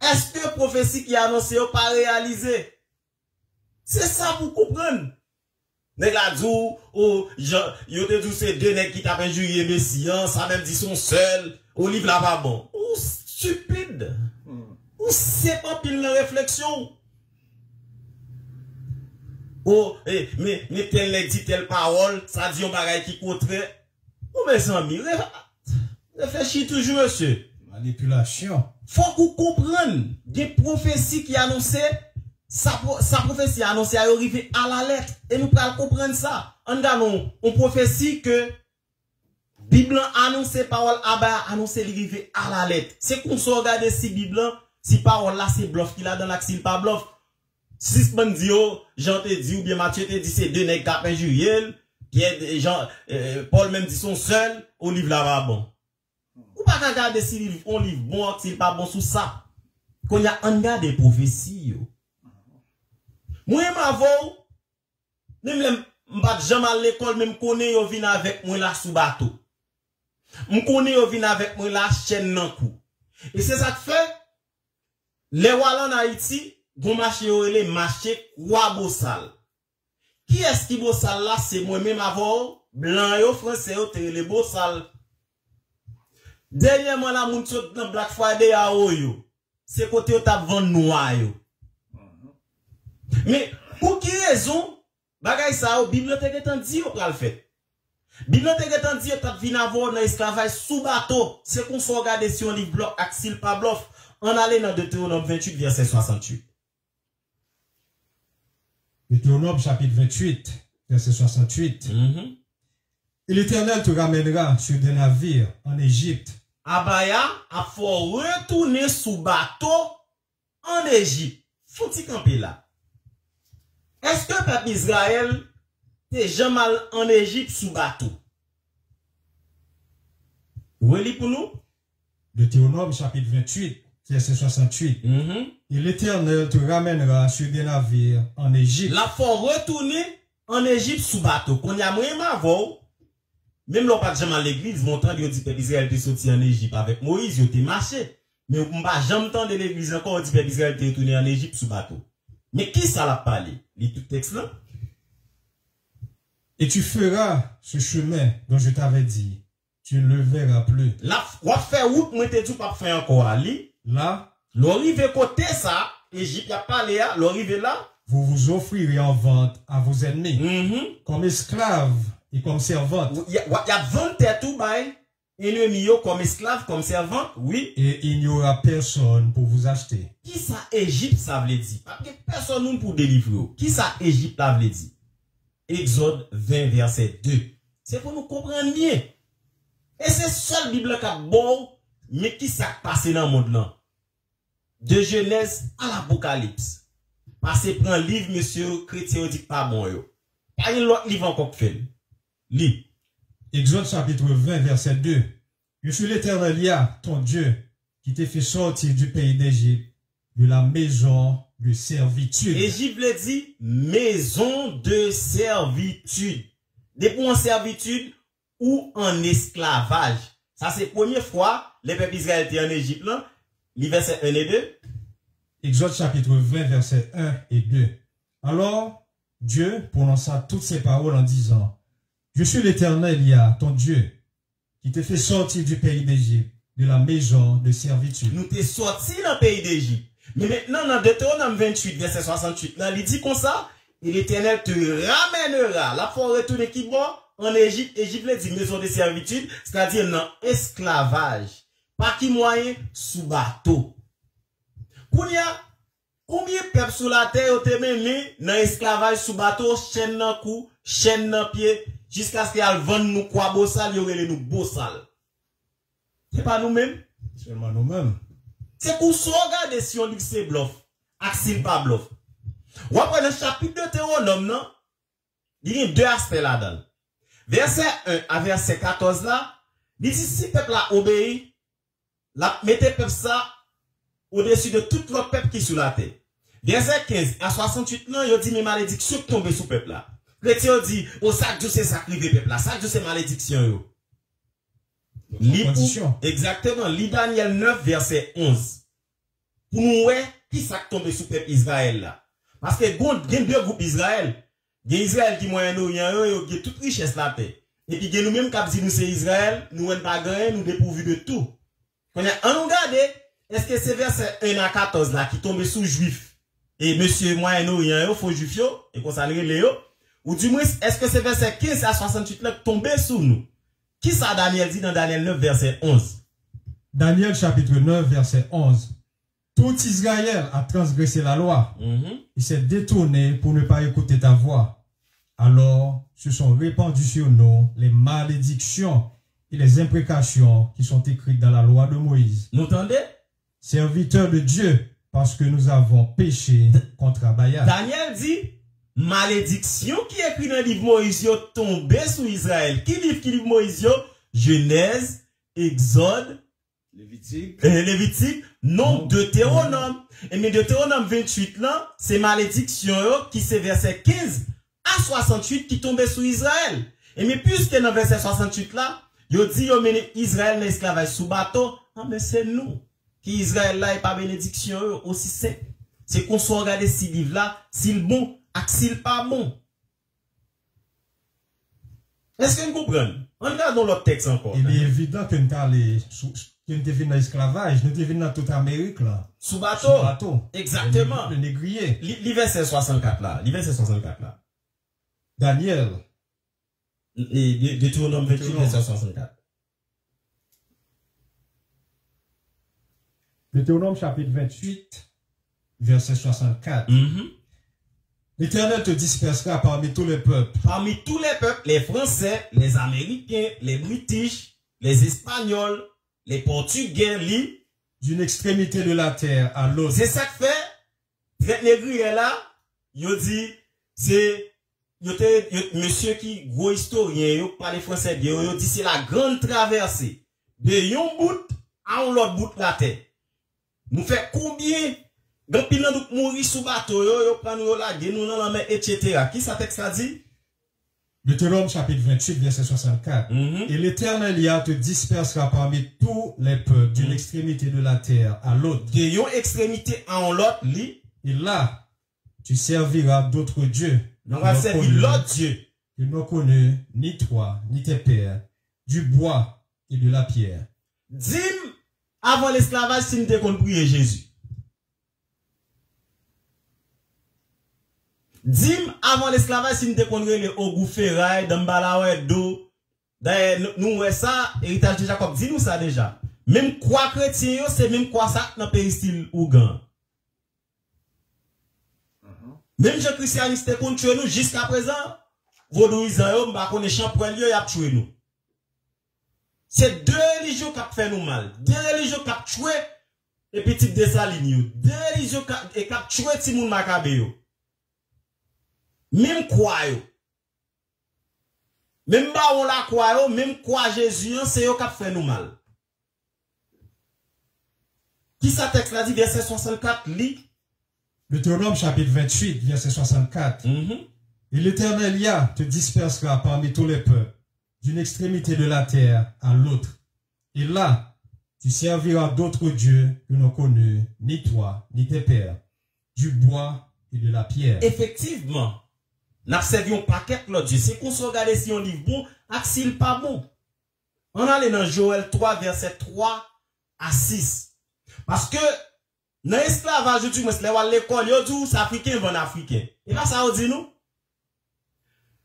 Est-ce que prophétie qui est annoncée n'est pas réalisée? C'est ça pour comprendre. Nèg la dou, oh, yo te dou c'est deux nèg qui tapent juillet messian, ça même dit son seul, au livre là pas bon. Ou stupide. Ou c'est pas pile la réflexion. Oh, mais tel nèg dit telle parole, ça dit un bagay qui contraire. Ou mes amis, réfléchis toujours, monsieur. Manipulation. Faut qu'on comprenne des prophéties qui annonçaient, sa prophétie annoncée à arriver à la lettre. Et nous pouvons comprendre ça. En regardant, on prophétie que Bible annoncé parole Abba annoncé arriver à la lettre. C'est qu'on se regarde si Bible, si parole là c'est bluff qu'il a dans l'accil pas bluff. Si ce dit, Jean te dit, ou bien Matthieu te dit, c'est deux nègres capin Juliel, qui est Jean, Paul même dit son seul, au livre là va bon. Ou pas regarder si on livre bon, s'il pas bon sous ça. Qu'on y a un gars des prophéties, yo. Moi, m'avons, même, m'bat jamais à l'école, même connais yo vin avec moi là sous bateau. M'connais yo vin avec moi là chaîne nan cou. Et c'est ça que fait, les Wallons en Haïti, bon marché yo le marché quoi bossal. Qui est-ce qui bossal là? C'est moi-même avant, blanc yo, français yo, te le bossal. Dernièrement la moun sot dans Black Friday a yo. C'est côté yo tap vend noir yo. Mais pour qui raison, bagay sa yo, bibliothèque etan di yo pral fait. Bibliothèque etan di yo tap vin avoir dans esclavage sous bateau. C'est qu'on soit regarder si on livre bloc axil pas bluff. On allait dans Deutéronome 28 verset 68. Deutéronome chapitre 28, verset 68. Et l'Éternel te ramènera sur des navires en Égypte. Abaya a faut retourner sous bateau en Égypte. Faut-il camper là? Est-ce que peuple Israël t'es jamais en Égypte sous bateau? Oui, pour nous? Deutéronome chapitre 28, verset 68. Et l'Éternel te ramènera sur des navires en Égypte. La faut retourner en Égypte sous bateau. Qu'on y a moyen avant, même l'on pas jamais à l'église, montant de dit peuple Israël te sorti en Égypte avec Moïse, il te marché. Mais on pas jamais temps de l'église encore dit peuple Israël te retourné en Égypte sous bateau. Mais qui ça l'a parlé? Lis tout texte là. Et tu feras ce chemin dont je t'avais dit. Tu ne le verras plus. La quoi faire route, moi te tout pas faire encore ali. Là, l'arrivé côté ça, Égypte a parlé à, l'arrivé là. Vous vous offrirez en vente à vos ennemis. Comme esclaves et comme servantes. Il y a 20 têtes tout bail. Ennemi comme esclave, comme servante, oui. Et il n'y aura personne pour vous acheter. Qui ça Égypte ça veut dire? Parce que personne pour délivrer. Qui ça Égypte ça veut dire? Exode 20 verset 2. C'est pour nous comprendre bien. Et c'est seul Bible qui a bon, mais qui ça passe dans le monde là? De Genèse à l'Apocalypse. Parce que prend livre monsieur chrétien dit pas bon yo. Pas un autre livre encore fait. Lis. Exode chapitre 20 verset 2. Je suis l'Éternel, Yah, ton Dieu, qui t'ai fait sortir du pays d'Égypte, de la maison de servitude. Égypte le dit, maison de servitude. Depuis en servitude ou en esclavage. Ça, c'est la première fois, les peuples Israël étaient en Égypte, là. Les versets 1 et 2. Exode chapitre 20, versets 1 et 2. Alors, Dieu prononça toutes ces paroles en disant, je suis l'Éternel, Yah, ton Dieu, qui te fait sortir du pays d'Égypte, de la maison de servitude. Nous t'es sortis dans le pays d'Égypte. Mais maintenant, dans Deutéronome 28, verset 68, là, il dit comme ça, et l'Éternel te ramènera. La fois retourner qui bon, en Égypte, Égypte le dit maison de servitude, c'est-à-dire dans esclavage. Pas qui moyen, sous bateau. Kounia, combien de peuples sous la terre ont été menés dans esclavage sous bateau, chaîne dans cou, chaîne dans pied, jusqu'à ce qu'elle vende nous quoi bossal, y'aurait nous bossal. C'est pas nous-mêmes? Seulement nous-mêmes. C'est pour se regarder si on dit que c'est bluff, axil pas bluff. Ou après dans le chapitre de Deutéronome, non? Il y a deux aspects là-dedans. Verset 1 à verset 14 là, il dit si peuple là obéit, la mettez peuple ça au-dessus de tout l'autre peuple qui est sur la terre. Verset 15 à 68 là, il dit mes malédictions tombent sur peuple là. Chrétien dit, au sac Dieu c'est sacrifié peuple là, sac Dieu c'est malédiction yo. Exactement, lit Daniel 9 verset 11. Pour nous qui ça tombe sur peuple Israël là. Parce que il y a deux groupes Israël. Il y a Israël qui Moyen-Orient, il y a toute richesse la paix. Et puis il y a nous-mêmes qui disent nous c'est Israël, nous n'avons pas gagné, nous dépourvus de tout. On regarde, est-ce que c'est verset 1 à 14 là qui tombe sous juif et monsieur Moyen-Orient, il faut juif et qu'on s'en Léo, ou du moins est-ce que c'est verset 15 à 68 là qui tombe sous nous? Qui ça Daniel dit dans Daniel 9 verset 11? Daniel chapitre 9 verset 11. Tout Israël a transgressé la loi. Il s'est détourné pour ne pas écouter ta voix. Alors, se sont répandues sur nous les malédictions et les imprécations qui sont écrites dans la loi de Moïse. Nous entendez? Serviteurs de Dieu, parce que nous avons péché contre Abaya. Daniel dit, malédiction qui est écrit dans le livre Moïse tombé sur Israël. Qui livre Moïse? Genèse, Exode, Lévitique, non, Deutéronome. Et mais Deutéronome 28 là, c'est malédiction qui c'est verset 15 à 68 qui tombait sur Israël. Et mais puisque dans verset 68 là, yo dit yo mené Israël dans l'esclavage sous bateau, ah mais c'est nous qui Israël là et pas bénédiction aussi c'est qu'on soit regarder si livre là, s'il bon, ak s'il pas bon. Est-ce que vous comprenez? On regarde dans l'autre texte encore. Il est évident que nous devons dans l'esclavage, nous devons dans toute Amérique là. Sous bateau. Sous bateau. Exactement. Le négrier. Verset 64 là. Verset 64 là. Daniel. Deutéronome 28, verset 64. Deutéronome chapitre 28, verset 64. L'Éternel te dispersera parmi tous les peuples. Parmi tous les peuples, les Français, les Américains, les British, les Espagnols, les Portugais, d'une extrémité de la terre à l'autre. C'est ça que fait, traite négrier là, yo dit, c'est, monsieur qui, gros historien, yo parle français bien, yo dit c'est la grande traversée de yon bout à l'autre bout de la terre. Nous fait combien donc, il nous mourir sous bateau, yo prend nous la nous dans la mer, etc. Qui ça texte a dit? Deutéronome chapitre 28, verset 64. Et l'Éternel Yah te dispersera parmi tous les peuples d'une extrémité de la terre à l'autre. De yon extrémité à l'autre, et là, tu serviras d'autres dieux. On va servir l'autre Dieu. Que n'ont connu ni toi, ni tes pères, du bois et de la pierre. Dis avant l'esclavage, si nous te qu'on prier Jésus. Dim avant l'esclavage, si nous te connaissons les Ogou Ferraille, Dambalawe, Do, d'ailleurs, nous, ouais, ça, héritage de Jacob, dis-nous ça déjà. Même quoi chrétien, c'est même quoi ça, dans le pays style Ougan. Même les christianistes te contre nous, jusqu'à présent, vaudouisant, m'a connaît champion, y a tué nous. C'est deux religions qui ont fait nous mal. Deux religions qui ont tué, les petits Dessalines, deux religions qui ont tué Timoun Macabéo. Même quoi yo. Même ba on la quoi yo, même quoi Jésus, c'est yo qui fait nous mal. Qui ça texte là dit verset 64 lit? Deutéronome chapitre 28, verset 64. Et l'Éternel Yah te dispersera parmi tous les peuples, d'une extrémité de la terre à l'autre. Et là, tu serviras d'autres dieux que n'ont connus ni toi, ni tes pères, du bois et de la pierre. Effectivement, nous avons servi un paquet l'autre Dieu. C'est qu'on se regarde si on livre bon, s'il pas bon. On allait dans Joël 3, verset 3 à 6. Parce que, dans l'esclavage, tu dis, à l'école, yo dit, c'est africain, bon africain. Et là, ça, on dit nous.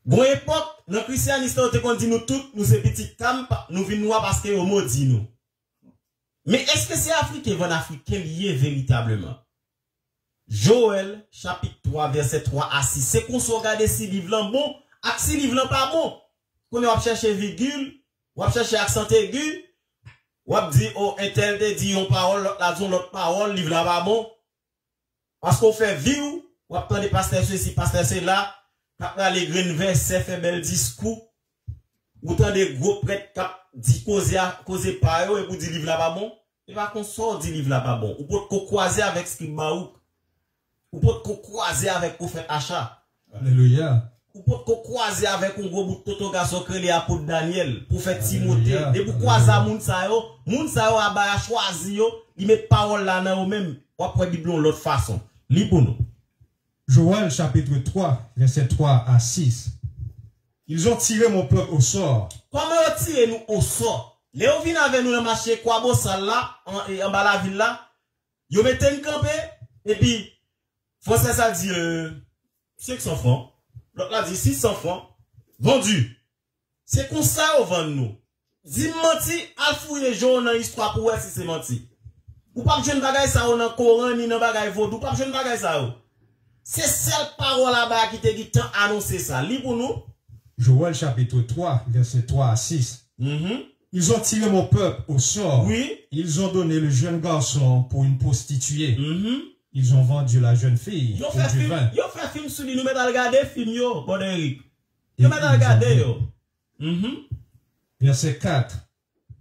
Bon époque, dans le christianisme, on dit nous tous, nous c'est petits camp, nous venons noirs parce que on dit nous. Mais est-ce que c'est africain, bon africain lié véritablement? Joël, chapitre 3, verset 3 à 6. C'est qu'on se regarde si livre là bon, ak si livre là pas bon. Qu'on va chercher virgule, on va chercher accent aigu, on va dire, oh, un tel te dit une parole, l'autre parole, livre là pas bon. Parce qu'on fait vivre, on va prendre des pasteurs ceci, pasteurs cela, quand les graines versets fait bel discours, ou tant des gros prêtres qui dit causer par eux, et vous dit livre là pas bon. Et pas qu'on sort dit livre là pas bon. Ou peut qu'on croiser avec ce qui baouk. Ou peut qu'on croiser avec qu'on fait achat. Alléluia. Ou peut qu'on croiser avec un gros bout de toto garçon que les apôtres Daniel, pour faire Timothée. Et pour croiser à moun sa yo a ba choisi yo, il met parole là dans eux même. Ou après Bible l'autre façon. Li pour nous. Joël chapitre 3, verset 3 à 6. Ils ont tiré mon peuple au sort. Comment ils tiré nous au sort? Léo vient avec nous dans le marché Kwabo Sal là, en bas la ville là. Yo mettez une campé, et puis, français ça dit, 500 francs. L'autre là dit 600 francs. Vendu. C'est comme ça au vend nous. Dis menti, al fouiller jaune dans l'histoire pour voir si c'est menti. Ou pas jeune bagay ça ou dans Coran ni dans bagay vaudou, ou pas jeune bagay ça ou. C'est celle parole là-bas qui te dit tant annoncer ça. Lis pour nous. Joël chapitre 3, verset 3 à 6. Ils ont tiré mon peuple au sort. Oui. Ils ont donné le jeune garçon pour une prostituée. Ils ont vendu la jeune fille Yo pour du vin. Yo fait film sur lui, nous mettons à regarder film yo, bon Eric. Yo mettons à regarder yo. Verset 4.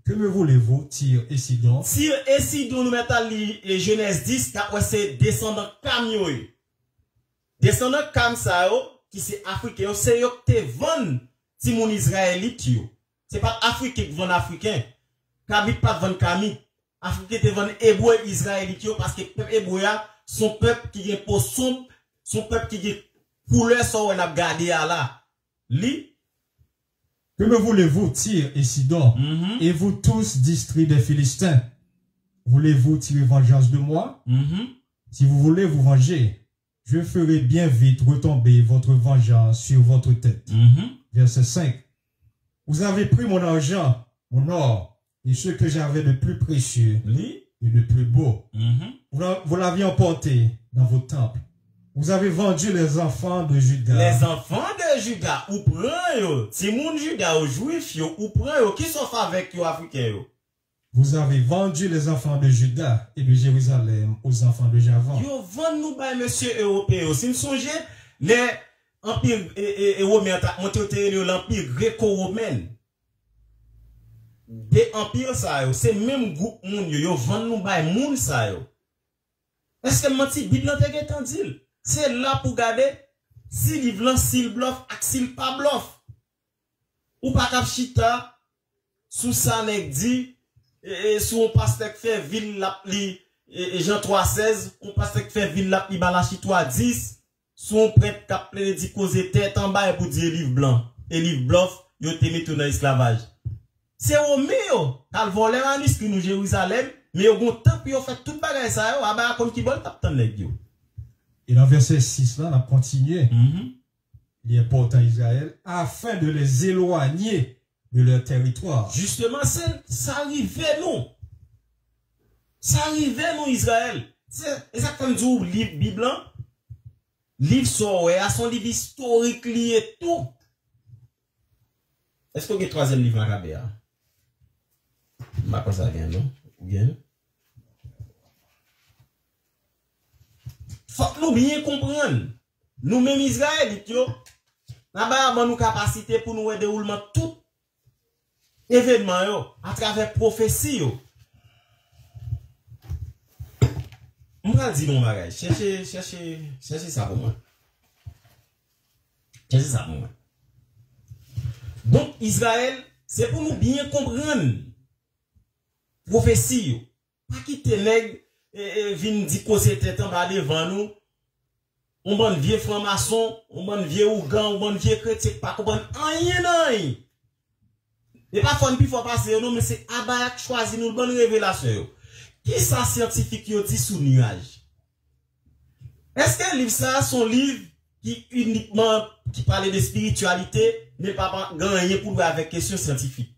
Que me voulez-vous, Tyr et Sidon? Tyr et Sidon, nous mettons à lire Genèse 10, car c'est descendant Cam yo. Descendant Cam ça yo, qui c'est africain, c'est yo qui te vend si mon israélite yo. C'est pas africain qui vend africain. Kabit pas vend Kami. Africain te vend hébreu israélite yo, parce que peuple hébreu son peuple qui est pour son peuple qui est couleur so on a gardé à là. Li. Que me voulez-vous, Tyr et Sidon? Et vous tous, districts des Philistins, voulez-vous tirer vengeance de moi? Si vous voulez vous venger, je ferai bien vite retomber votre vengeance sur votre tête. Verset 5. Vous avez pris mon argent, mon or, et ce que j'avais de plus précieux et de plus beau. Vous l'aviez emporté dans vos temples. Vous avez vendu les enfants de Juda. Les enfants de Juda, ou prend yo. Si moun Juda ou juif yo, ou prend yo, qui sont avec yo africains yo. Vous avez vendu les enfants de Juda et de Jérusalem aux enfants de Javan. Yo vend nous by monsieur européen. Si nous songeons, les empires romains, l'empire gréco-romain. Des empires ça yo, c'est même groupe moun yo vend nous by moun ça yo. Est-ce que menti Bible te gen dit? C'est là pour garder si livre là s'il bluff ak s'il pas bluff. Ou pas cap chita sous ça nèg dit et sous on pasteur qui fait ville la pli et Jean 3:16, on pasteur qui fait ville la pli Balachi 3:10, sous on prêtre cap plein dit causer tête en bas pour dire livre blanc et livre bluff yo te mis dans esclavage. C'est au mieux qu'al voler manuscrit nous Jérusalem, mais au bon temps puis on fait tout bagay ça yo aba comme qui bol tap tan nèg yo. Et dans verset 6 là, on a continué. Il est portant Israël afin de les éloigner de leur territoire. Justement, ça arrivait nous. Ça arrivait nous Israël. C'est exactement du livre Bible. Livre Soé, à son livre historique lié tout. Est-ce que vous avez le troisième livre à Rabéa? Je ne sais pas ça vient, non? Bien. Faut que nous bien comprendre. Nous-mêmes Israélites, nous avons nos capacités pour nous déroulement tout événement à travers prophétie. On va dire mon bagage. Cherchez ça pour moi. Cherchez ça pour moi. Donc, Israël, c'est pour nous bien comprendre. Prophétie, pas quitter nèg, vin di cause tête en bas devant nous. On bon vieux franc-maçon, on bon vieux ougan, on bon vieux chrétien, pas comprendre rien non. Et pas fon pi faut passer non mais c'est Abaya qui choisit nous bonne révélation. Qui ça scientifique yo dit sous nuage? Est-ce que livre ça son livre qui uniquement qui parle de spiritualité mais pas gagner pour avec question scientifique?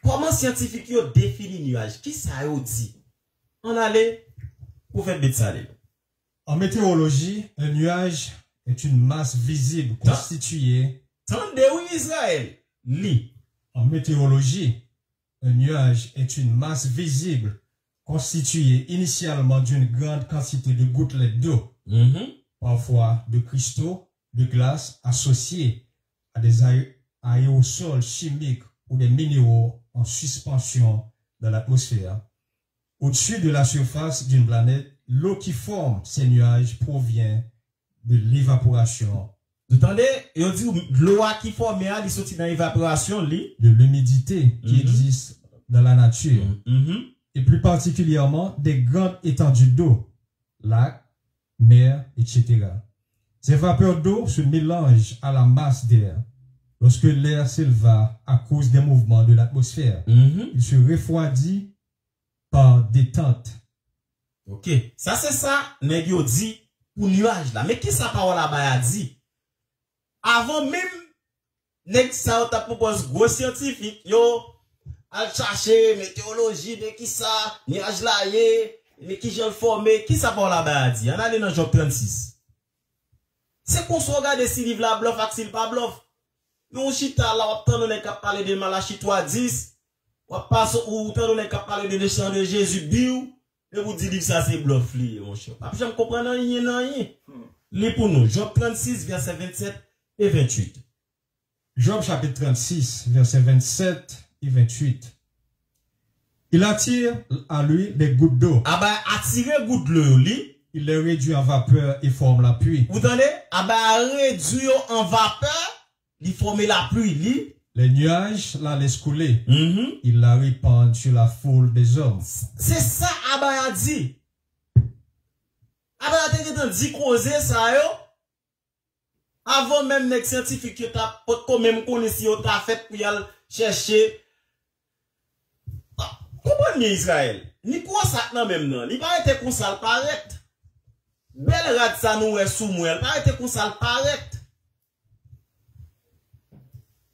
Comment scientifique yo définit nuage? Qui ça yo dit? On allait pour faire bête ça. En météorologie, un nuage est une masse visible constituée. Tendez-vous Israël. Li. En météorologie, un nuage est une masse visible constituée initialement d'une grande quantité de gouttelettes d'eau, parfois de cristaux, de glace associés à des aérosols chimiques ou des minéraux en suspension dans l'atmosphère. Au-dessus de la surface d'une planète, l'eau qui forme ces nuages provient de l'évaporation. Vous entendez? Et on dit l'eau qui forme, il sortit dans l'évaporation, de l'humidité qui existe dans la nature. Et plus particulièrement des grandes étendues d'eau, lacs, mers, etc. Ces vapeurs d'eau se mélangent à la masse d'air. Lorsque l'air s'éleva à cause des mouvements de l'atmosphère, il se refroidit par détente. Ok, ça c'est ça, nèg yo dit pour nuage là. Mais qui ça parole là-bas a dit? Avant même, nèg ça t'a propose gros scientifique, yo, al chercher météorologie, de qui ça, nuage là yé, mais qui j'ai formé, qui ça parole là-bas a dit? On allait dans Job 36. C'est qu'on se regarde si livre la bluff, s'il pas bluff. Nous chita là, on on est capable parler de Malachie 3:10, on passe ou on est capable parler de l'échant de Jésus biou. Et vous dites que ça c'est bluff, mon cher. Je ne comprends rien. Lis pour nous. Job 36, verset 27 et 28. Job chapitre 36, verset 27 et 28. Il attire à lui des gouttes d'eau. Ah bah, attirer gouttes d'eau, il les réduit en vapeur et forme la pluie. Vous entendez? Ah bah, réduire en vapeur, il forme la pluie, Les nuages la laissent couler. Il la répand sur la foule des hommes. C'est ça Abaya dit. Abaya te dit causer ça yo. Avant même les scientifiques qui t'a pas même connaît si on t'a fait pour y aller chercher. Comment Israël? Ni quoi ça non même non. Il pas été comme ça le paraît. Belle rad ça nous est sous moi. Il pas été comme ça le paraît.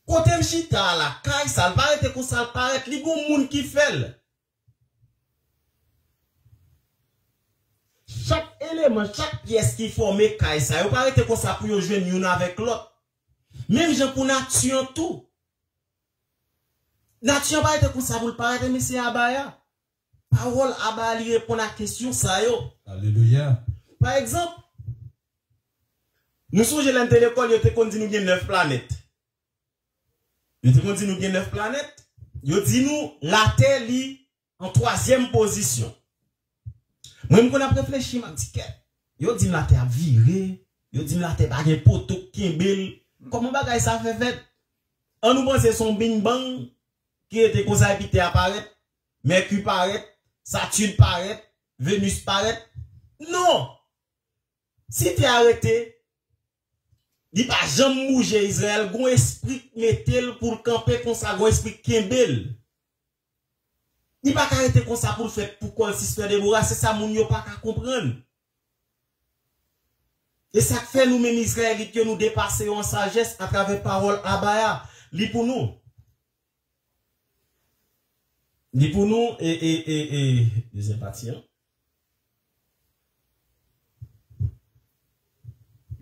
Côté m'chita la caille ça va être comme ça paraît li gon moun qui fait. Chaque élément, chaque pièce qui forme caille ça, yo pas être comme ça pour yo joindre une avec l'autre. Même gens pour nature tout. Nature pas être comme ça pour le paraître mais c'est Abaya. Parole Abaya lui répond à la question ça yo. Alléluia. Par exemple, nous sommes à l'école, yo te kon di nous gen 9 planètes. Yo dit nous 9 planètes. Yo dit nous la Terre li en 3e position. Moi m'on a réfléchi m'a dit que yo dit la Terre virée, yo dit la Terre pas gen poteau kimbel. Comment bagay ça fait? On nous pense son bing bang qui était comme ça puis apparaît, Mercure apparaît, Saturne apparaît, Vénus apparaît. Non. Si tu es arrêté, il pas jamais bouger Israël, gon esprit metel pour camper comme ça, gon esprit kembel. Il pas arrêter comme ça pour faire pour quoi le système de Déborah, c'est ça moun yo pas qu'à comprendre. Et ça fait nous même Israélites que nous dépasser en sagesse à travers parole Abaya, li pour nous. Li pour nous et deuxième partie.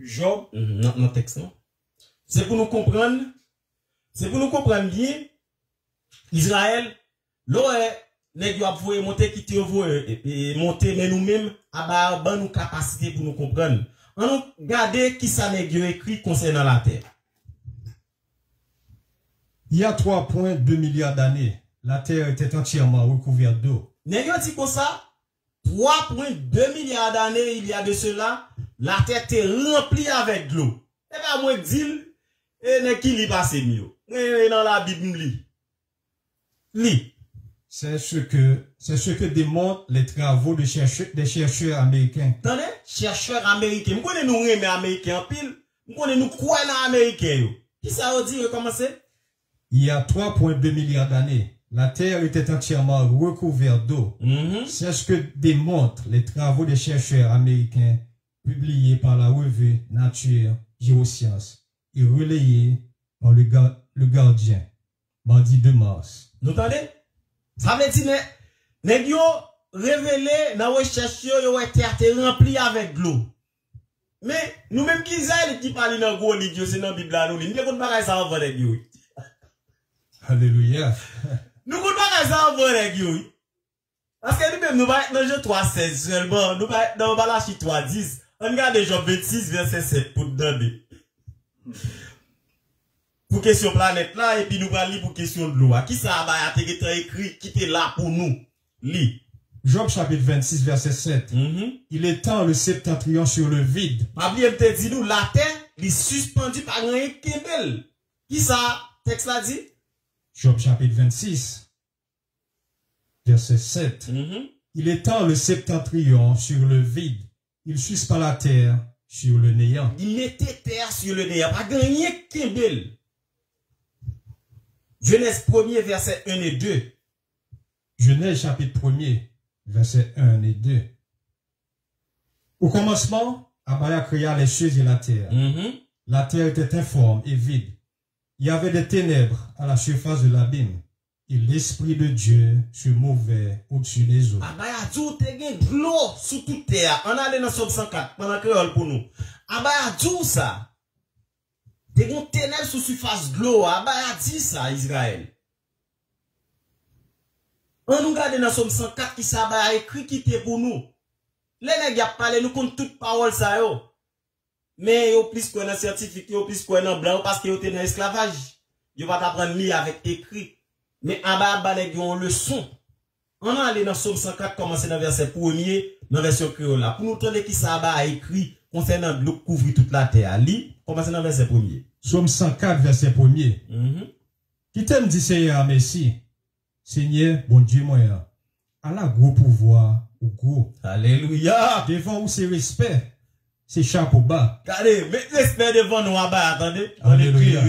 Job, non texte non. C'est pour nous comprendre bien Israël, l'oè nèg yo ap voye monter qui te voye et monter mais nous-mêmes à ba nous capacité pour nous comprendre. On nous garder qui ça nèg yo écrit concernant la terre. Il y a 3,2 milliards d'années, la terre était entièrement recouverte d'eau. Nèg yo dit comme ça, 3,2 milliards d'années, il y a de cela, la terre était remplie avec de l'eau. Et bien, moi, dis, et ne qui li passe mieux. Et dans la Bible, li. C'est ce que démontrent les travaux des chercheurs américains. Attendez, chercheurs américains. Nous connaissons nous les américains en pile. Nous connaissons nous quoi dans américains. Qui ça veut dire comment c'est? Il y a 3,2 milliards d'années, la Terre était entièrement recouverte d'eau. C'est ce que démontrent les travaux des chercheurs américains publiés par la revue Nature Géosciences et relayés par le Gardien, mardi 2 mars. Vous entendez? Ça veut dire, nèg yo révélé dans recherche yo terre remplie avec de l'eau. Mais nous même qui Israël qui parle dans gros livre, c'est dans Bible là nous, nous ne pas ça avant nèg yo. Alléluia. Nous ne pas ça avant nèg yo. Parce que nous même nous pas dans Jean 3:16 seulement, nous pas dans Malachie 3:10. On regarde Jean 26 verset 7 pour demander. Pour question planète là, et puis nous allons lire pour question de l'eau. Qui ça a écrit, qui était là pour nous? Lis. Job chapitre 26, verset 7. Il étend le septentrion sur le vide. Bible te dit nous, la terre, est suspendue par un kebel. Qui ça, texte là dit? Job chapitre 26, verset 7. Il étend le septentrion sur le vide. Il suspend la terre sur le néant. Il mettait terre sur le néant. Pas gagné kebel. Genèse 1er, verset 1 et 2. Genèse chapitre 1er, verset 1 et 2. Au commencement, Abaya créa les cieux et la terre. La terre était informe et vide. Il y avait des ténèbres à la surface de l'abîme. Et l'Esprit de Dieu se mouvait au-dessus des eaux. Abaya dit te gen de l'eau sous toute terre. On allait dans Somme 104, pendant créole pour nous. Abaya dit ça. Des gros ténèbres sous surface de l'eau. Abaya dit ça, Israël. On nous garde dans Somme 104 qui ça a écrit qui était pour nous. Les nègres a parlé nous contre toute parole ça yo. Mais yo plus qu'on a scientifique, yo plus qu'on a blanc parce que yo était dans esclavage. Yo va t'apprendre lire avec écrit. Mais en bas les ont leçon. On a allé dans Somme 104 commencer dans verset 1er dans version créole là pour nous entendre qui ça a écrit concernant l'eau couvrir toute la terre. Lis, commencer dans verset 1er. Somme 104 verset 1er. Qui t'aime dit Seigneur merci. Seigneur, bon Dieu moyen. Allah gros pouvoir ou gros. Alléluia. Devant où c'est respect. C'est chapeau bas. Regardez, mais respect devant nous en bas, attendez. Alléluia.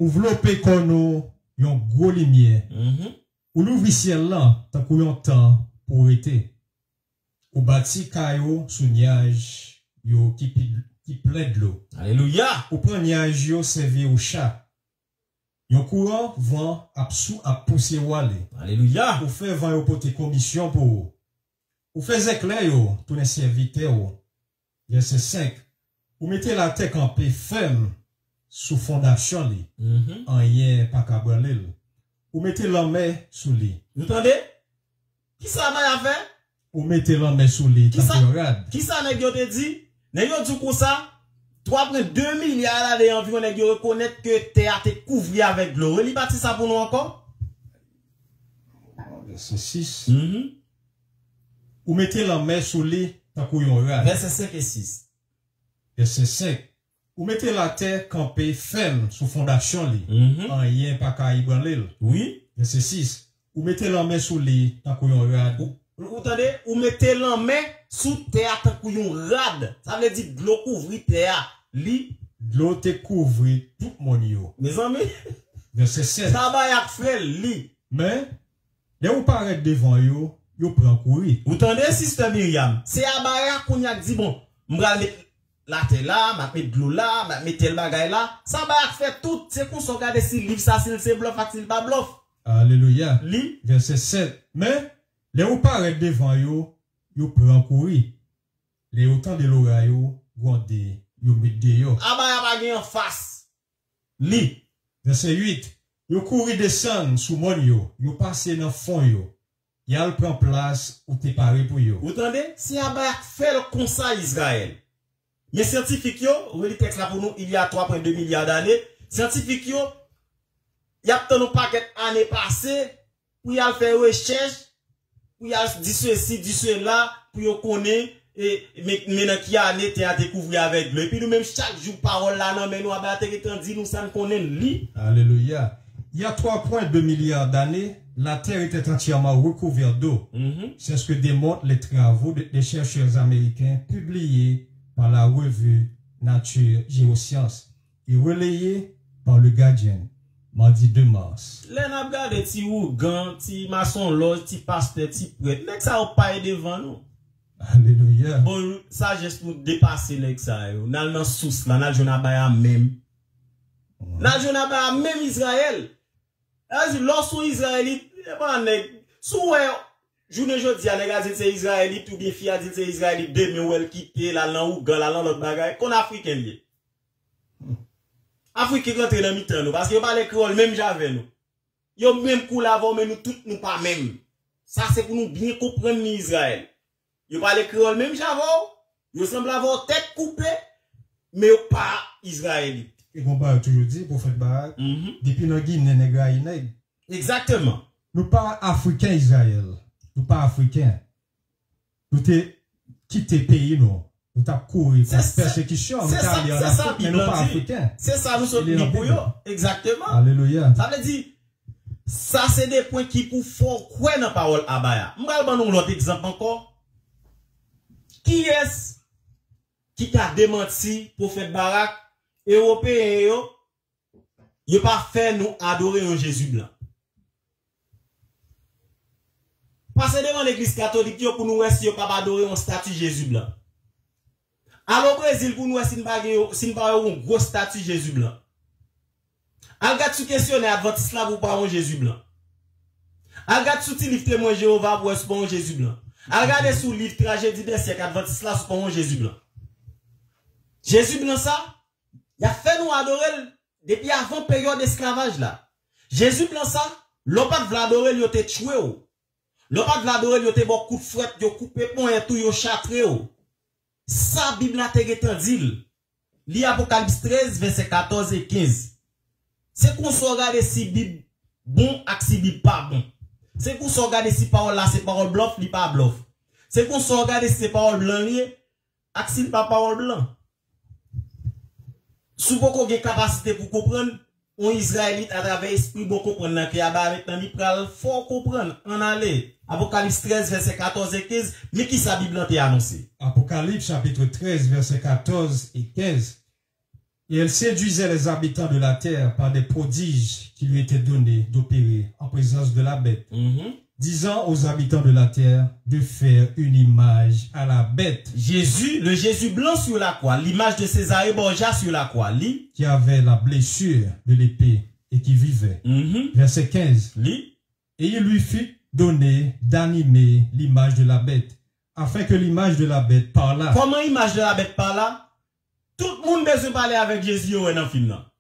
Ouvlopé qu'on nous yon gros lumière. Ou l'ouvre ciel là, tant qu'on yon temps pour été. Ou bâti caillou sous nuage, yo qui plein de l'eau. Alléluia. Ou prend nuage yo servi au chat. Yon courant vent a pousser wale. Alléluia. Ou fait vent yo pote commission pour. Ou fait éclair yo, tous les serviteurs. Verset 5. Ou mettez la tête en paix ferme sous fondation li. En rien pas kabranel. Ou mettez la main sous li. Vous entendez? Qui ça va faire? Ou mettez la main sous li. Qui ça n'a te dit? N'a yo dit comme ça? 3,2 milliards d'années environ n'a yo reconnaître que terre te couvert avec de l'eau. Il bâti ça pour nous encore? Verset 6. Ou mettez la main sous li. Verset 5 et 6. Verset 5. Ou mettez la terre campée ferme sous fondation li. En rien pas qu'à ébranler. Oui. Verset 6. Ou mettez la main sous li, tant qu'on yon rad. Vous entendez? Ou mettez la main sous terre tant qu'on yon rad. Ça veut dire de l'eau couvre terre. Li. De l'eau te couvre tout mon yo. Mes amis. Verset 7. Ça va yak fait li. Mais, les ou paraît devant yo, yo prend courir. Vous entendez, sister Myriam? C'est Abaya qu'on y a dit bon, m'bral la terre là, m'a mettre de l'eau là, m'a mettre tel bagay là. Ça va faire tout, c'est qu'on se regarde si livre ça, si c'est bluff, si c'est pas bluff. Alléluia. Li. Verset 7. Mais, les ou paraît devant yo, yo prend courir. Les autant de l'ora yo, gonde, yo met de yo. Abaya va gagner en face. Li. Verset 8. Yo courir descend sous mon yo, yo passe dans fond yo. Yal prend place ou te paré pour yo. Vous entendez? Si Abaya fait le conseil Israël. Les scientifiques yo, vous le texte là pour nous, il y a 3,2 milliards d'années. Scientifiques yo, y a tant de paquet années passées, où y a fait recherche, pour y a dit ceci, dit cela, pour y connaître, et, maintenant qui a été à découvrir avec lui. Et puis nous-mêmes, chaque jour, parole là, non, mais nous, à dit, nous, ça nous connaît, lui. Alléluia. Il y a 3,2 milliards d'années, la Terre était entièrement recouverte d'eau. C'est ce que démontrent les travaux des chercheurs américains publiés par la revue Nature Géosciences et relayés par le Guardian, mardi 2 mars. Les n'a regardé ti ougan, ti maçon loge, ti pasteur, ti prêtre. Nek ça ou pas devant nous. Alléluia. Bon, ça juste nous dépasser nek ça yo. Nan nan sous là, nan jona ba même. Nan jona ba même Israël. As lorsqu'on Israélite, pas nèg sou journée jodi a nèg a dit c'est Israélite ou bien fi a dit c'est Israélite de mais ou elle quitter là nan ougan là nan l'autre bagaille qu'on africain lié. Africain rentre dans mi-temps nous parce que pas les créoles même j'avais nous. Yo même kou la mais nous toutes nous pas même. Ça c'est pour nous bien comprendre Israël. Yo pas les créoles même j'avais. Yo semble avoir tête coupée mais pas israélite. Et qu'on parle toujours dit pour faire barak. Depuis nos Guinée nègre. Exactement. Nous pas africains Israël. Nous pas africains. Nous t'es quitté pays nous. Nous t'as couru pour persécution. C'est ça, mais nous pas africains. C'est ça, nous sommes pour eux. Exactement. Alléluia. Ça veut dire, ça c'est des points qui pour fort quoi dans la parole Abaya. M'gal ban nous l'autre exemple encore. Qui est-ce qui a démenti pour faire barak européen yo pas fait nous adorer un Jésus blanc. Parce que devant l'église catholique yo pour nous si yo pas adorer un statue Jésus blanc. Alors au Brésil pour nous si nous pas un gros statue Jésus blanc. Al gade sou questionnaire adventiste là pour pas un Jésus blanc. Al gade sou livre témoin Jéhovah pour pas un Jésus blanc. Al gade sou livre tragédie des siècles adventiste là pour pas un Jésus blanc. Jésus blanc ça, il a fait nous adorer depuis avant période d'esclavage là. Jésus blanc ça, l'on pas de l'adorer, il était tué. L'on pas de l'adorer, il était beaucoup de fouette, il coupé pont et tout, il châtré. Ça, Bible a été dit. Li Apocalypse 13, verset 14 et 15. C'est qu'on se regarde si Bible bon et si Bible pas bon. C'est qu'on se regarde si parole là, c'est parole bluff, li pas bluff. C'est qu'on se regarde si c'est parole blanc lié, et si pas parole blanc. Si vous avez une capacité pour comprendre, on Israélite à travers l'esprit, bon comprendre, que maintenant, il pral fort comprendre, en aller. Apocalypse 13, verset 14 et 15, mais qui sa Bible a annoncé? Apocalypse chapitre 13, verset 14 et 15. Et elle séduisait les habitants de la terre par des prodiges qui lui étaient donnés d'opérer en présence de la bête. Disant aux habitants de la terre de faire une image à la bête. Jésus, le Jésus blanc sur la croix, l'image de César Borgia sur la croix, qui avait la blessure de l'épée et qui vivait. Verset 15. Et il lui fit donner d'animer l'image de la bête, afin que l'image de la bête parla. Comment l'image de la bête parla? Tout le monde besoin parler avec Jésus dans le film là.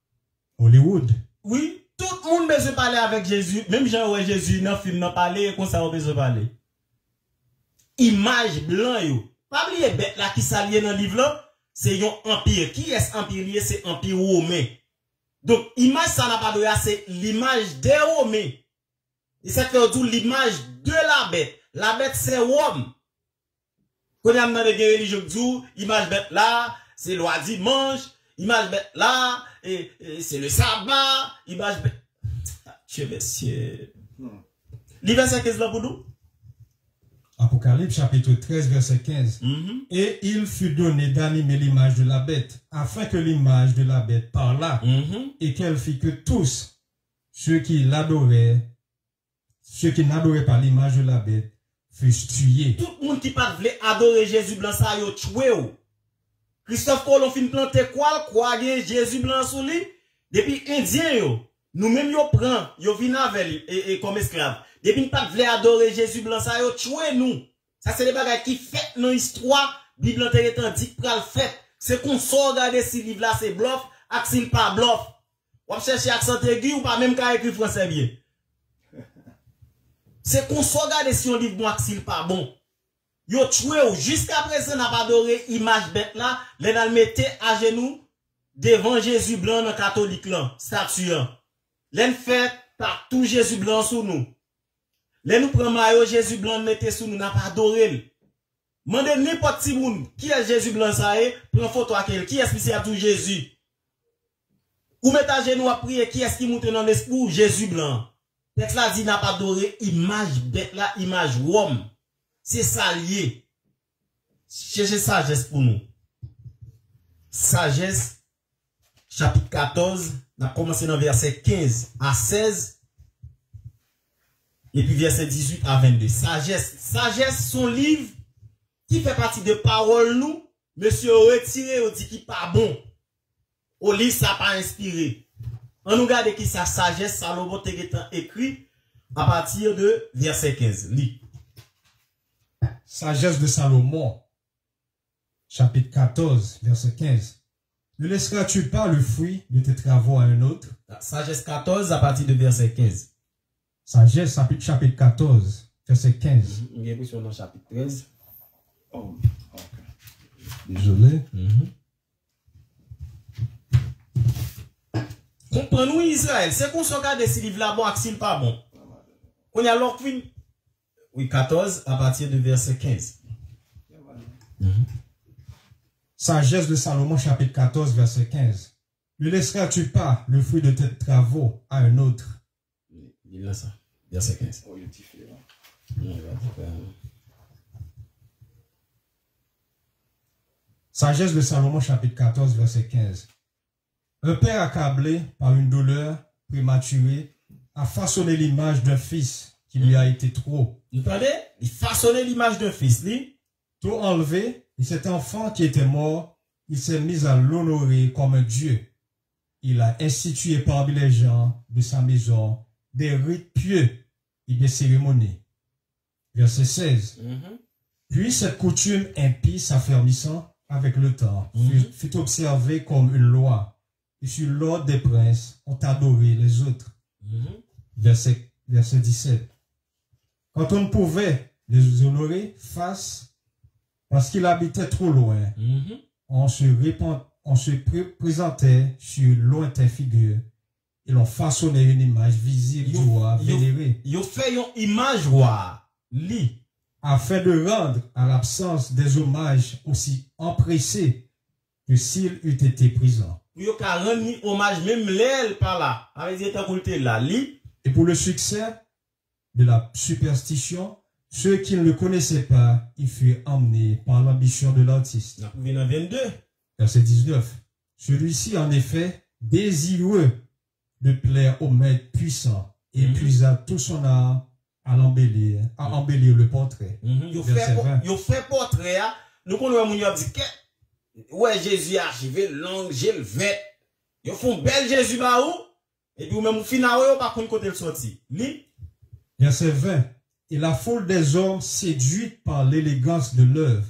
Hollywood. Oui. Tout le monde besoin parler avec Jésus. Même Jean ouais Jésus dans le film n'a parlé comme ça on besoin parler. Image blanc yo. Pas oublier bête là qui s'allie dans le livre là, c'est un empire. Qui est empire lié? C'est empire romain. Donc image ça n'a pas de c'est l'image des romains. Et ça fait tout l'image de la bête. La bête c'est Rome. Quand on a demandé des religions dit image bête là, c'est loi dimanche, image bête là et c'est le sabbat, image bête. Dieu monsieur. Livre 15 là pour nous. Apocalypse chapitre 13 verset 15. Et il fut donné d'animer l'image de la bête, afin que l'image de la bête parlât, et qu'elle fit que tous ceux qui l'adoraient, ceux qui n'adoraient pas l'image de la bête, fussent tués. Tout le monde qui pas voulait adorer Jésus blanc, ça yo tué. Christophe Colomb fin planter quoi Jésus blanc sous lui, depuis indien yo. Nous-mêmes yo prend, yo vinn avec et comme esclave. Depuis pas voulait adorer Jésus blanc, ça yo tué nous. Ça c'est les bagages qui fait dans l'histoire, Bible étant dit pral fait. C'est qu'on sort regarder si livre là c'est bluff, ak s'il pas bluff. On chercher accent aigu ou pas même qu'à écrire français bien. C'est qu'on sort regarder si on livre bon ak s'il pas bon. Yo tué jusqu'à présent n'a pas adoré image bête là, les n'a metté à genoux devant Jésus blanc dans catholique là, statue. L'en fait par tout Jésus blanc sous nous. Les nous prenons maillot Jésus blanc mettez sous nous n'a pas adoré. Mandez n'importe qui moun qui est Jésus blanc ça est, prend photo avec elle, qui est spécial à tout Jésus. Ou mettez à genoux à prier, qui est-ce qui monte dans l'esprit Jésus blanc. Texte là dit n'a pas adoré image bête là, image homme. C'est ça lié. Cherchez sagesse pour nous. Sagesse chapitre 14, on a commencé dans verset 15 à 16. Et puis verset 18 à 22. Sagesse. Sagesse, son livre qui fait partie de paroles nous. Monsieur retiré, on dit qui pas bon. Au livre, ça pas inspiré. On nous regarde qui sa sagesse, Salomon écrit à partir de verset 15. Lis. Sagesse de Salomon, chapitre 14, verset 15. Ne laisseras-tu pas le fruit de tes travaux à un autre? Sagesse 14 à partir de verset 15. Sagesse, chapitre 14, verset 15. Il y a dans le chapitre 13. Oh, okay. Désolé. Comprenez-nous Israël, c'est qu'on se regarde si livre là bon et s'il pas bon. On y a l'autre oui, 14 à partir de verset 15. Sagesse de Salomon, chapitre 14, verset 15. Ne laisseras-tu pas le fruit de tes travaux à un autre? Il a ça. Verset 15. Sagesse de Salomon, chapitre 14, verset 15. Un père accablé par une douleur prématurée a façonné l'image d'un fils qui lui a été trop. Vous entendez? Il façonnait l'image d'un fils. Tout enlevé, et cet enfant qui était mort, il s'est mis à l'honorer comme un Dieu. Il a institué parmi les gens de sa maison des rites pieux et des cérémonies. Verset 16. Puis cette coutume impie s'affermissant avec le temps fut observée comme une loi. Et sur l'ordre des princes ont adoré les autres. Verset 17. Quand on ne pouvait les honorer parce qu'ils habitaient trop loin, on se présentait sur lointaine figure et l'on façonnait une image visible du roi vénéré. Ils fait une image roi, afin de rendre à l'absence des hommages aussi empressés que s'il eût été présent. Ils ont rendu hommage même l'aile par là, avec des états là, et pour le succès de la superstition, ceux qui ne le connaissaient pas, ils furent emmenés par l'ambition de l'artiste. Verset 19. Celui-ci, en effet, désireux de plaire au maître puissant, épuisa tout son art à embellir le portrait. Verset 20. Ils fait portrait, nous connaissons dit que ouais, Jésus a arrivé, long, j'ai le vêt. Ils font bel Jésus là où, et puis même au final, par contre, côté le sorti. Verset 20. Et la foule des hommes, séduite par l'élégance de l'œuvre,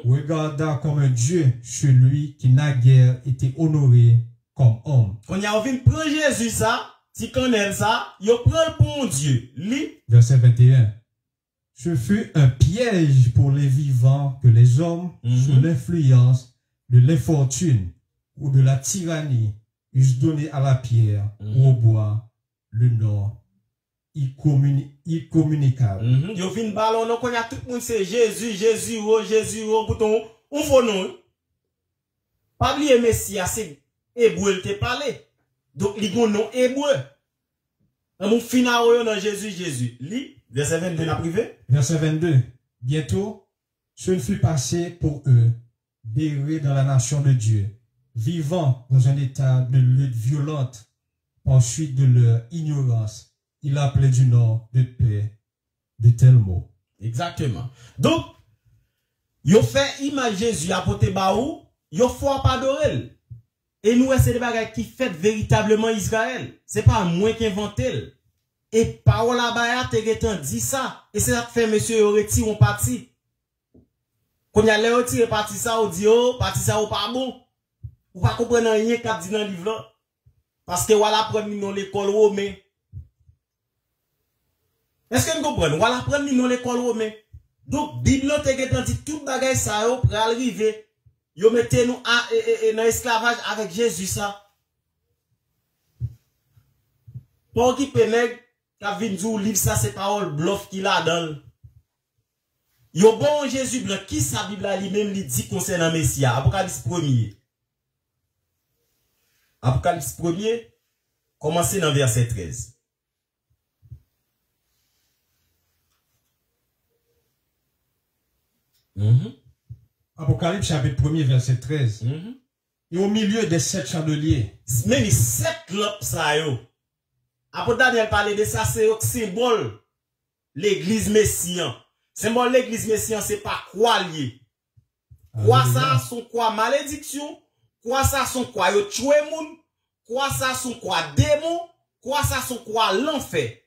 regarda comme un Dieu celui qui naguère était honoré comme homme. Quand il y a envie de prendre Jésus, ça, si connaît ça, il prend le bon Dieu. Verset 21. Ce fut un piège pour les vivants que les hommes, sous l'influence de l'infortune ou de la tyrannie, eussent donné à la pierre ou au bois le nom incommunicable. Yo vin ballon, on connaît tout le monde, c'est Jésus, bouton, on faut non. Pas oublier Messia, c'est hébreu, il te parlé. Donc, il y a un nom hébreu. On final dans Jésus. Verset 22, la privé. Verset 22. Bientôt, ce ne fut passé pour eux, d'errer dans la nation de Dieu, vivant dans un état de lutte violente, ensuite de leur ignorance. Il appelait du nom de paix de tels mots. Exactement. Donc, yo fait image Jésus à côté baou, yo faut pas adorer. Et nous, c'est des bagages qui fait véritablement Israël. C'est pas moi qui invente. Et parole à baya te dit ça. Et c'est ça que fait monsieur retire on parti. Quand il y a les retire parti ça, on dit oh, parti ça ou pas bon. Ou pas comprendre rien qu'a dit dans le livre là. Parce que voilà prendre dans l'école romaine. Est-ce que vous comprenez? Voilà prendre dans l'école romaine. Donc Bible te dit tout bagage ça yo pour arriver. Yo mettez nous dans esclavage avec Jésus ça. Pour qui pénègre qu'a vinn dire livre ça c'est parole bluff qui là dans. Yo bon Jésus blanc qui sa Bible là lui-même lui dit concernant Messia, Apocalypse 1er. Apocalypse 1er commencez dans verset 13. Apocalypse chapitre 1er verset 13. Et au milieu des 7 chandeliers. Même 7 lampes ça yo. Après Daniel parlait de ça, c'est un symbole l'église messian. Symbole l'église messian, c'est pas quoi lié. Quoi ça sont quoi malédiction, quoi ça sont quoi yo tué moun, quoi ça sont quoi démon, quoi ça sont quoi l'enfer.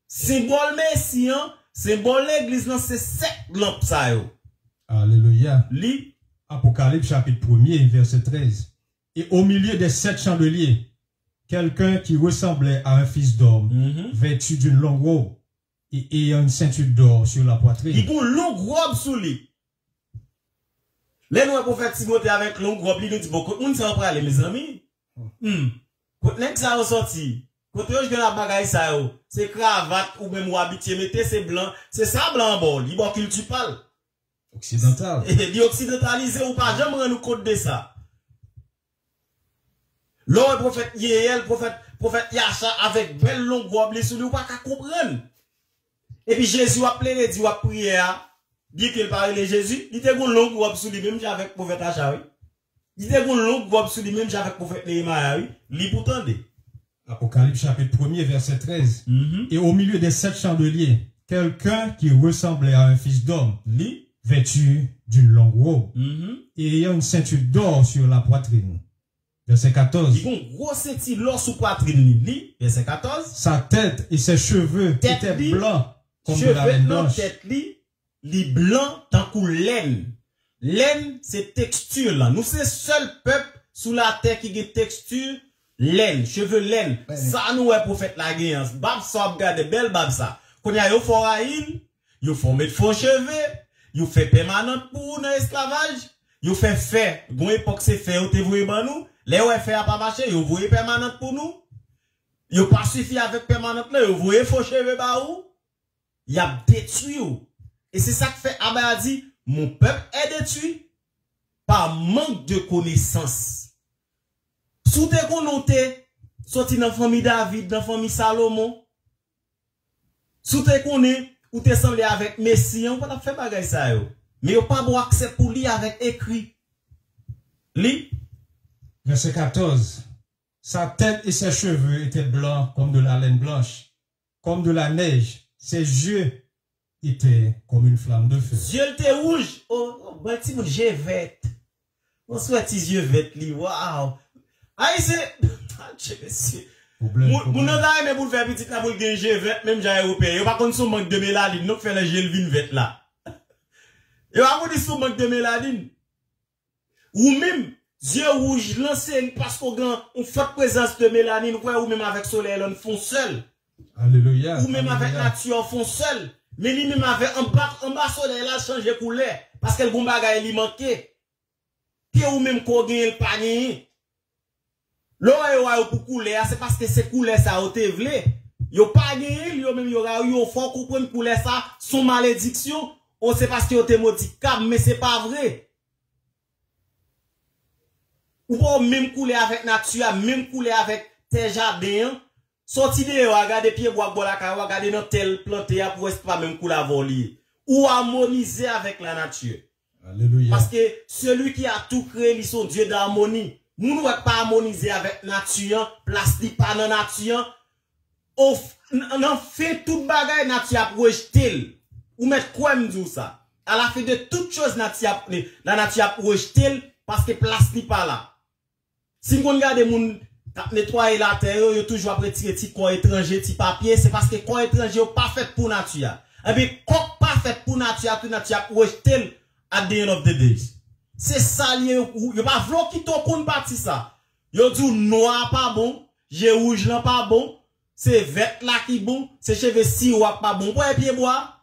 Symbole messian, symbole l'église non c'est 7 lampes ça yo. Alléluia. Li Apocalypse chapitre 1er verset 13. Et au milieu des 7 chandeliers, quelqu'un qui ressemblait à un fils d'homme, vêtu d'une longue robe et ayant une ceinture d'or sur la poitrine. Il a une longue robe sous lui. Les nous prophète Timothée avec longue robe, il nous dit beaucoup de monde ça va aller mes amis. Quand next ça ressorti, quand je viens la bagaille ça yo, c'est cravate ou même ou habitué mettez c'est blanc, c'est ça blanc en bord, il bon culture pâle. Occidental. Et dit occidentalisé ou pas, jamais nous compte de ça. L'homme prophète Yéel, prophète Yacha avec belle longue robe, les sous ou pas qu'à comprendre. Et puis Jésus a pleuré, dit, a prié, dit qu'il parlait de Jésus, il était une longue robe sous lui, même avec prophète Yacha, oui. Il était une longue robe sous lui, même avec prophète Néhémia, oui. Lui pourtant dit. Apocalypse chapitre 1er verset 13. Et au milieu des 7 chandeliers, quelqu'un qui ressemblait à un fils d'homme, vêtu d'une longue robe, et ayant une ceinture d'or sur la poitrine. Verset 14. Il y a une grosse ceinture d'or sur la poitrine. Verset 14. Sa tête et ses cheveux étaient blancs comme de la laine blanche. Tête li blanc tant que laine. Laine, c'est texture là. Nous, c'est seul peuple sous la terre qui a texture laine, cheveux laine. Ça, nous, est prophète la guerre. Bab, ça, regarde, belle bab, ça. Quand il y a yo fort haïl, yo fort mettre faux cheveux, yo fait permanent pour dans esclavage, yo fait, bon époque c'est fait, ou te voyez ban nous, les ouais fait à pas marcher, yo voyez permanent pour nous, yo pas suffi avec permanent là, yo voyez faux cheveux ba ou, y a détruit ou. Et c'est ça que fait Abba dit, mon peuple est détruit par manque de connaissance. Sous te connaissez, sorti dans la famille David, dans la famille Salomon, sous te connaissez, ou te semblé avec Messie, on va faire bagay ça yo. Mais yo pas bon accès pour lire avec écrit. Li. Verset 14. Sa tête et ses cheveux étaient blancs comme de la laine blanche, comme de la neige. Ses yeux étaient comme une flamme de feu. Yeux étaient rouges. Oh, bon petit moun j'ai vête. On souhaite tes yeux vêtes li. Waouh. Aïe c'est Moun nan ta mais pour faire petit là pour gagner jeu vête même j'ai européen. Yo pas konn son manque de mélanine, nous fait le gel vin vête là. Yo a dit son manque de mélanine. Ou même yeux rouges lancé parce qu'on a une forte présence de mélanine ou même avec soleil on font seul. Alléluia. Ou même avec nature font seul. Mais lui même avec en bas soleil là changer couleur parce que le bon bagay li manqué. Que ou même qu'on gagne le panier. L'eau pour couler, c'est parce que c'est couler ça au vle. Yo pas gagné, yo même yo faut comprendre couler ça, son malédiction, ou c'est parce que yo te maudit, mais c'est pas vrai. Ou pas même couler avec nature, même couler avec tes jardins, sorti de regarder pied bois bois la regarder dans tel planté pour est pas même couler voler. Ou harmoniser avec la nature. Alléluia. Parce que celui qui a tout créé, il son Dieu d'harmonie. Nous ne pouvons pas harmoniser avec nature, place li pas dans nature. On fait toute bagaille nature pour rejeter. Ou mettre quoi me ça? À la fin de toute chose nature, la nature pour rejeter parce que place li pas là. Si on regarde moun nettoyer la terre, yo toujours après tirer petit corps étranger, petit papier, c'est parce que corps étranger pas fait pour nature. Et bien, corps pas fait pour nature, pour rejeter at the end of the day. C'est ça lié ou yo pas vlo qui ton kon parti ça. Yo dit noir pas bon, j'ai rouge là pas bon, c'est vert là qui bon, c'est cheveux si ou pas bon. Ouais pied bois.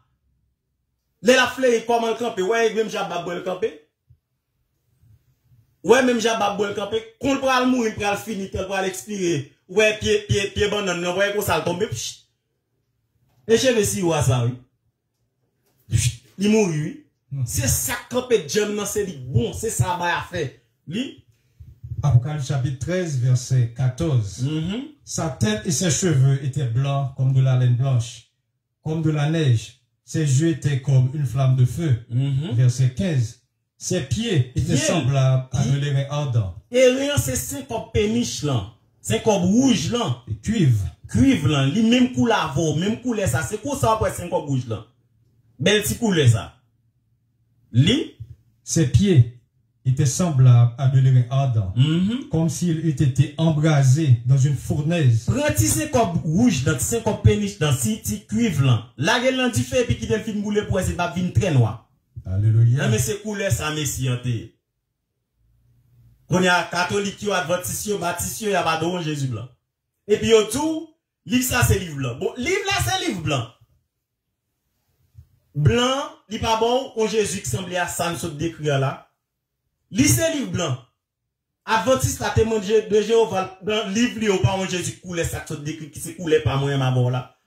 La fleur comment le camper, ouais même j'abab le camper. Ouais même j'abab le camper, qu'on pral mourir, pral finir, pral expirer. Ouais pied banane, ouais comme ça tomber. Et je vais si ou ça, oui. Il mourit, oui. C'est ça que Dieu dans c'est bon, c'est ça qu'il a fait. Lui. Apocalypse chapitre 13, verset 14. Sa tête et ses cheveux étaient blancs comme de la laine blanche, comme de la neige. Ses yeux étaient comme une flamme de feu. Verset 15. Ses pieds étaient semblables à de l'airain ardent. Et rien, c'est 5 copes péniches là. 5 copes rouges là. Et cuivre. Cuivre là. Li même couleur veau, même couleur ça. C'est quoi ça après 5 copes rouges là? Belle petite couleur ça. Li. Ses pieds étaient semblables à de l'airain ardent. Comme s'il eût été embrasé dans une fournaise. Prends 5 copes rouges dans 5 copes péniches dans 6 cuivre là. La gueule là du fait puis qui donne film boule pour essayer de venir très noir. Alléluia. Non, mais c'est couleur ça, messie, quand il y a catholique, adventiste, baptiste, il y a pas de Jésus blanc. Et puis, tout, livre ça, c'est livre blanc. Bon, livre là, c'est livre blanc. Blanc, il pas bon, on Jésus qui semblait à ça, nous décrit là. Livre c'est livre blanc. Adventiste, la témoin de Jéhovah, blanc, livre, li, ou pas, on Jésus couleur ça, qui décrit, qui se coulait pas moi, ma bon là.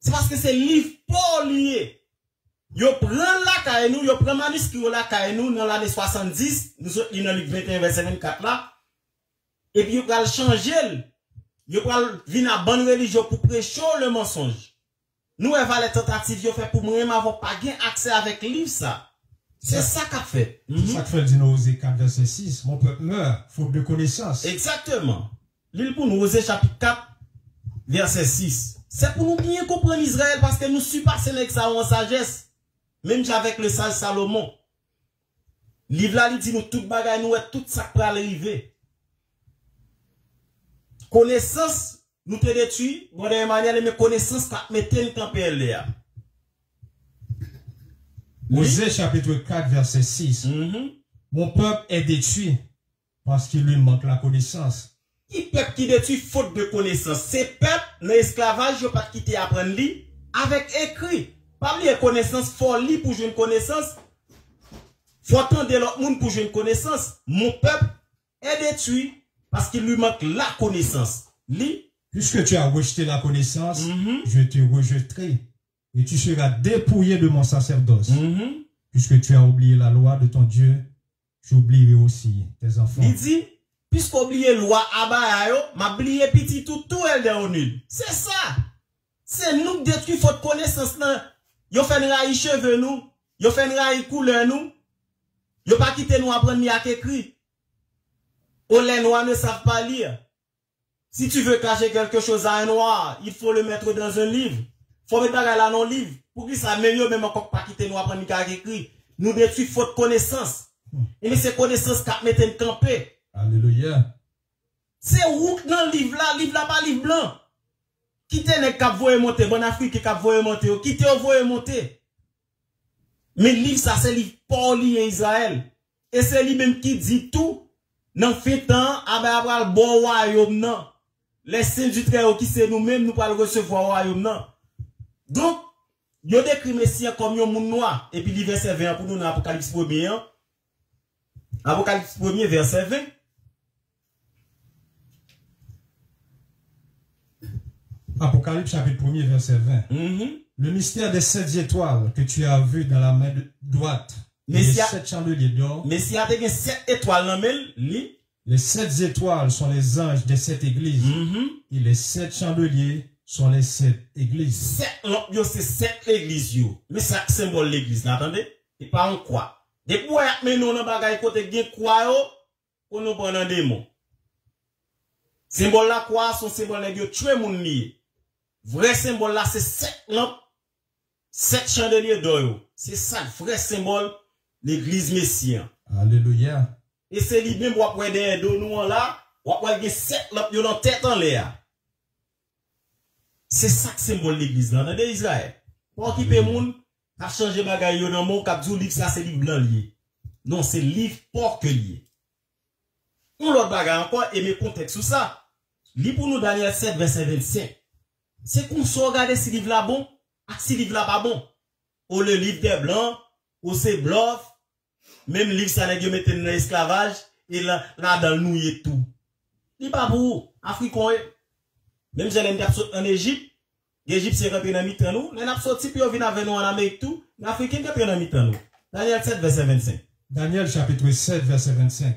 C'est parce que c'est livre pas lié. Yo prend la caille nous, yo prend manuscrit la caille nous dans l'année 70, nous sommes dans le 21 verset 24 là. Et puis yo pral changer, yo pral venir à bonne religion pour prêcher le mensonge. Nous avons les tentatives yo fait pour moi m'avoir pas gain accès avec livre ça. C'est ça qu'a fait. C'est ça que fait dit dans Osée 4 verset 6, mon peuple meurt faute de connaissance. Exactement. L'île pour nous Osée chapitre 4 verset 6. C'est pour nous bien comprendre Israël parce que nous surpassons avec ça en sagesse. Même avec le sage Salomon. Livre là, il dit nous tout bagay nous et tout ça pour arriver. Connaissance, nous te détruit, bon de manière, mais connaissance, mettez le temps là. Osée chapitre 4 verset 6. Mon peuple est détruit parce qu'il lui manque la connaissance. Qui peuple qui détruit faute de connaissance? C'est peuple, l'esclavage, je pas quitter apprendre li avec écrit. Pas lier connaissance, faut lire pour jouer une connaissance. Faut attendre l'autre monde pour jouer une connaissance. Mon peuple est détruit parce qu'il lui manque la connaissance. Lis. Puisque tu as rejeté la connaissance, je te rejetterai et tu seras dépouillé de mon sacerdoce. Puisque tu as oublié la loi de ton Dieu, j'oublierai aussi tes enfants. Il dit, puisque oublié loi abayo, m'a oublié petit tout elle est nul. C'est ça. C'est nous qui détruisons faute connaissance là. Yo fait raï cheveux nous, yo fait raï couleur nous. Yo pas quitter nous apprendre ni à écrit. Les noirs ne savent pas lire. Si tu veux cacher quelque chose à un noir, il faut le mettre dans un livre. Faut mettre là dans un livre. Pour que ça meilleur même encore pas quitter nous apprendre ni à écrit. Nous détruisons faute connaissance. Et mais c'est connaissance qui mettent en campé. Alléluia. C'est où dans le livre là pas livre blanc. Quittez les cap voyer monter, bon Afrique cap voyer monter, quittez au voyer monter. Mais livre ça c'est livre pour lier Israël. Et c'est lui même qui dit tout dans fait temps après le bon royaume non. Les saints du Très-Haut qui c'est nous-mêmes nous pas le recevoir royaume non. Donc yo décrit Messie comme un monde noir et puis le verset 20 pour nous dans Apocalypse 1er. Apocalypse 1er verset 20. Apocalypse chapitre 1er verset 20. Le mystère des 7 étoiles que tu as vu dans la main droite. Les 7 chandeliers d'or. Mais s'il y a 7 étoiles dans li. Les 7 étoiles sont les anges des 7 églises. Et les 7 chandeliers sont les 7 églises. 7 c'est 7 églises yo. Mais ça symbole l'église, attendez? Et pas en quoi. Des bois mais nous dans bagay côté gen quoi yo, on nous prend un démon. Symbole la quoi son symbole nèg yo tuer moun lié. Vrai symbole là c'est 7 lampes, 7 chandeliers d'or. C'est ça le vrai symbole l'église messienne. Alléluia. Et c'est lui même pour après derrière nous là, ou après 7 lampes yo dans tête en l'air. C'est ça que symbole l'église là dans Israël. Pour qui peut moun a changer bagay yo dans mon cap dou livre ça c'est livre blanc lié. Non, c'est livre porc lié. On l'autre bagay encore et mes contexte sur ça. Li pour nous Daniel 7 verset 25. C'est qu'on se regarde si livre là bon, et si livre là pas bon. Ou le livre des blancs, ou c'est bluff, même livre ça n'est pas dans l'esclavage, et là dans le nouille et tout. Li pas pour Africain. Même si elle est en Égypte, l'Égypte c'est rentré dans mi-temps nous, les n'a sorti puis on vient avec nous en Amérique tout, l'Africain qui est dans mi-temps nous. Daniel 7 verset 25. Daniel chapitre 7 verset 25.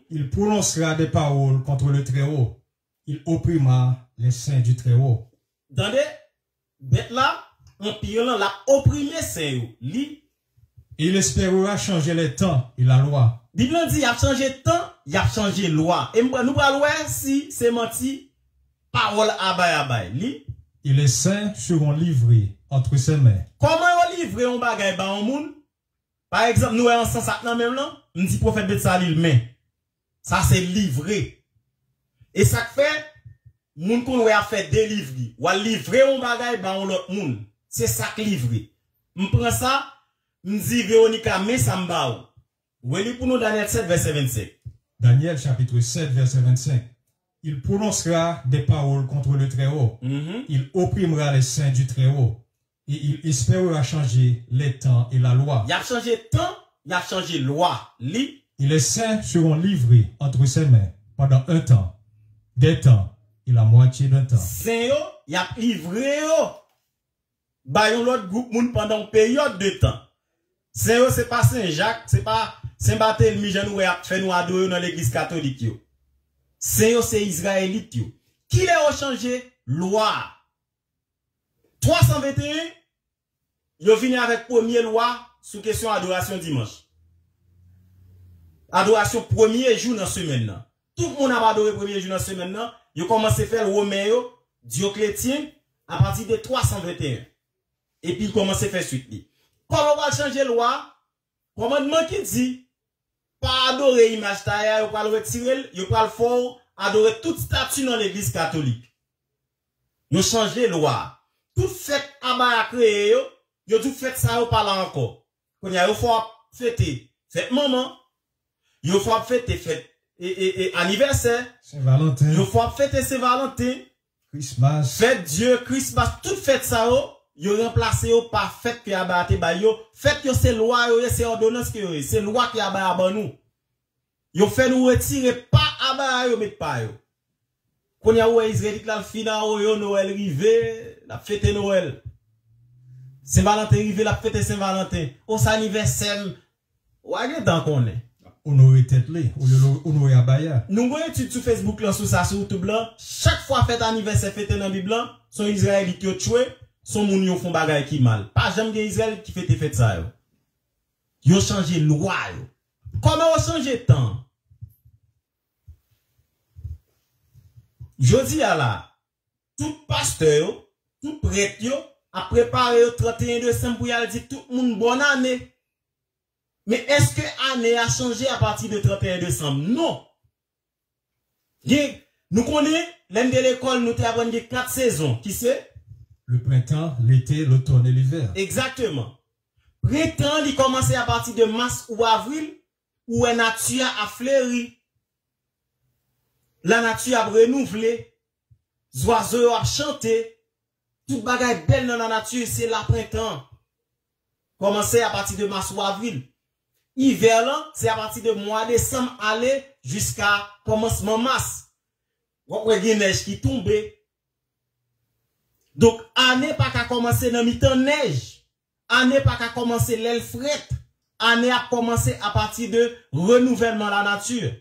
Il prononcera des paroles contre le Très-Haut. Il opprimera les saints du Très-Haut. Dans des bêtes là, empire là, l'a opprimé saint li. Il espérera changer les temps et la loi. Bible dit, il a changé temps, il a changé loi. Et nous allons voir si c'est menti, parole abay, li. Et les saints seront livrés entre ses mains. Comment on livre un bagay ba un moun? Par exemple, nous en sens ça même là, on dit prophète de ça l'il met. Ça c'est livré. Et ça fait moun qu'on a fait délivrer, ou livrer un bagay ba un autre moun. C'est ça que livré. On prend ça, on dit Véronica mais ça m'ba. Oui, pour nous Daniel 7 verset 25. Daniel chapitre 7 verset 25. Il prononcera des paroles contre le Très-Haut. Il opprimera les saints du Très-Haut. Et il espérera changer les temps et la loi. Il a changé temps, il a changé loi. Li. Et les saints seront livrés entre ses mains pendant un temps, des temps et la moitié d'un temps. Saint il a livré ba yon l'autre groupe moun pendant une période de temps. Saint c'est pas Saint-Jacques, c'est pas Saint-Barthélemy, Jean nous a fait nous adorer dans l'église catholique yo. Saint c'est Israélite yo. Qui les a changé loi. 321 yo venu avec première loi sous question adoration dimanche. Adoration premier jour dans semaine là. Tout le monde a adoré premier jour dans semaine là, yo commencé faire le Romain yo, Dioclétien à partir de 321. Et puis il commence à faire suite. Comment on va changer loi? Commandement qui dit pas adorer image taille, ou pas le retirer, ou pas le fort, adorer toute statue dans l'église catholique. Nous changer loi. Tout fait à créé, yo tout fait ça ou pas là encore. Quand il y a faut fêter, fête maman, yo faut fêter fête et anniversaire, Saint-Valentin, yo faut fêter Saint-Valentin, Christmas, fête Dieu, Christmas, tout fête ça yo remplacé yo par fête qui a batté ba yo, fête yo c'est loi yo, c'est ordonnance que yo, c'est loi qui a ba nous. Yo fait nous retirer pas aba yo met pas yo. Quand y a ou Israélite là le final yo Noël rivé, la fête Noël. Saint-Valentin rivé, la fête Saint-Valentin. Au anniversaire. Ou a gen tant qu'on est. honorer tête li, honorer abaya. Nous voyons étude sur Facebook là, sur ça, sur YouTube là. Chaque fois fête anniversaire fête dans la Bible là, son Israélites qui ont tué, son moun yo font bagay qui mal. Pas jamais des Israélites qui fête ça yo. Yo changé loi yo. Comment on changé temps? Jodi a là, tout pasteur, tout prêtre yo a préparé le 31 décembre pour y aller dire tout le monde bonne année. Mais est-ce que l'année a changé à partir de 31 décembre? Non. Nous connaissons, l'année de l'école, nous avons 4 saisons. Qui c'est? Le printemps, l'été, l'automne et l'hiver. Exactement. Printemps, il commence à partir de mars ou avril, où la nature a fleuri. La nature a renouvelé. Les oiseaux ont chanté. Tout bagay belle dans la nature, c'est la printemps. Commencer à partir de mars ou avril. Hiver là, c'est à partir de mois décembre aller jusqu'à commencement mars. On voit des neige qui tombe. Donc année pas qu'à commencer dans mi-temps neige. Année pas qu'à commencer l'aile frette. Année a commencé à partir de renouvellement de la nature.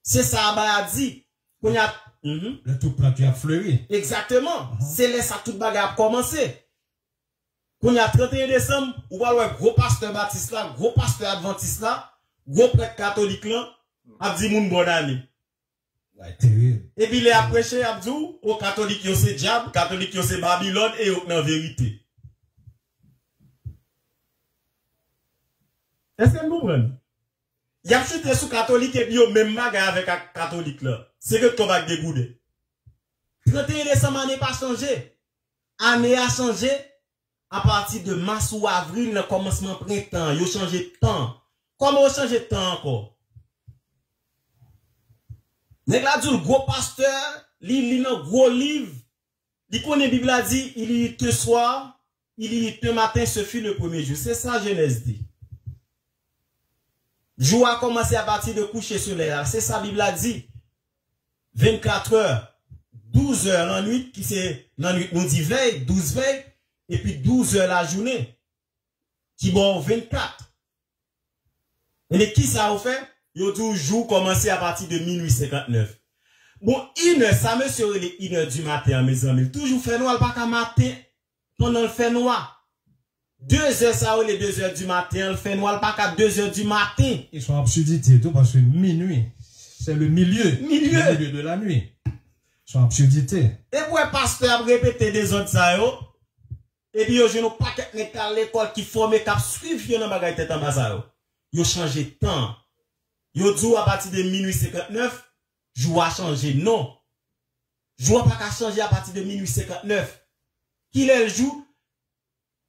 C'est ça a dit. Qu'on a le tout plat qui a fleuri. Exactement. C'est là ça tout bagay a commencé. Quand il y a 31 décembre, ou va voir gros pasteur baptiste là, gros pasteur adventiste là, gros prêtre catholique là, a dit moun bonne année. Et puis il a prêché a dit aux catholiques yo c'est diable, catholiques yo c'est Babylone et yo nan vérité. Est-ce que vous comprenez? Il a chuté sous catholique et puis yo même bagay avec catholique là. C'est que tu vas dégoûter. 31 décembre année pas changé. Année a changé. À partir de mars ou avril, le commencement printemps, ils ont changé de temps. Comment ils ont changé de temps encore? Nèg la dit le gros pasteur, il lit un gros livre, il connaît la Bible a dit, il lit ce soir, il lit ce matin, ce fut le premier jour. C'est ça Genèse dit. Jour a commencé à partir de coucher soleil. C'est ça la Bible a dit. 24 heures, 12 heures la nuit, qui c'est la nuit, nous dit veille, 12 veille, et puis 12 heures la journée, qui bon 24. Et qui ça a fait? Yo toujours commencé à partir de minuit 59. Bon, 1h, ça me serait les 1h du matin, mes amis. Toujours fait noir, pas qu'à matin, pendant le fait noir. 2h, ça ou les 2h du matin, le fait noir, pas qu'à 2h du matin. Ils sont absurdités, tout parce que minuit, c'est le milieu de la nuit. Ils sont absurdités. Et pour un pasteur répéter des autres ça yo, et puis yo je n'ai pas qu'à l'école qui forme cap suivre yo dans bagay tête en bas ça yo. Yo changé temps. Yo dit à partir de minuit 59, jour a changé non. Jour pas qu'à changer à partir de minuit 59. Qui le joue?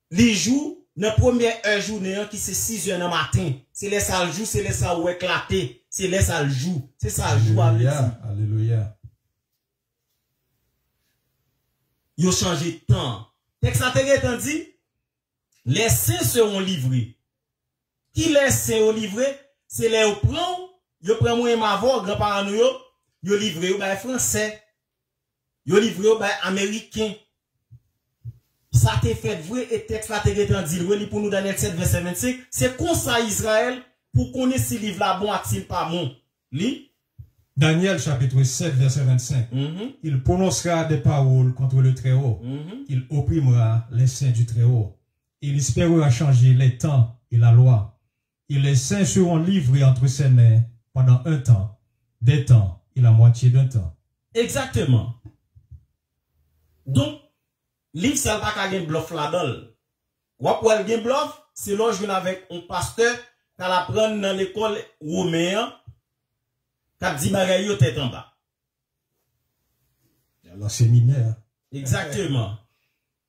Les jours dans première heure journée qui c'est 6 heures dans matin. C'est les ça le jour, c'est les ça ou éclaté, c'est les ça le jour. C'est ça le jour avec ça. Alléluia. Yo changé de temps. Texte intéressant dit, les saints seront livrés. Qui les saints seront livrés? C'est les au prend, yo prend moi ma voix, grand-parents nous yo livré au bay français. Yo livré au bay américain. Ça t'est fait vrai et texte intéressant dit, le pour nous Daniel 7 verset 25, c'est comme ça Israël pour connaître si livre là bon a-t-il pas bon. Li Daniel chapitre 7 verset 25. Il prononcera des paroles contre le Très-Haut. Il opprimera les saints du Très-Haut. Il espérera changer les temps et la loi. Et les saints seront livrés entre ses mains pendant un temps, des temps et la moitié d'un temps. Exactement. Donc, livre ça pas qu'à gen bluff là-dedans. Ou après gen bluff, c'est là je avec un pasteur qui la prendre dans l'école romaine. Cap dit bagay yo tête en bas. Alors séminaire. Exactement.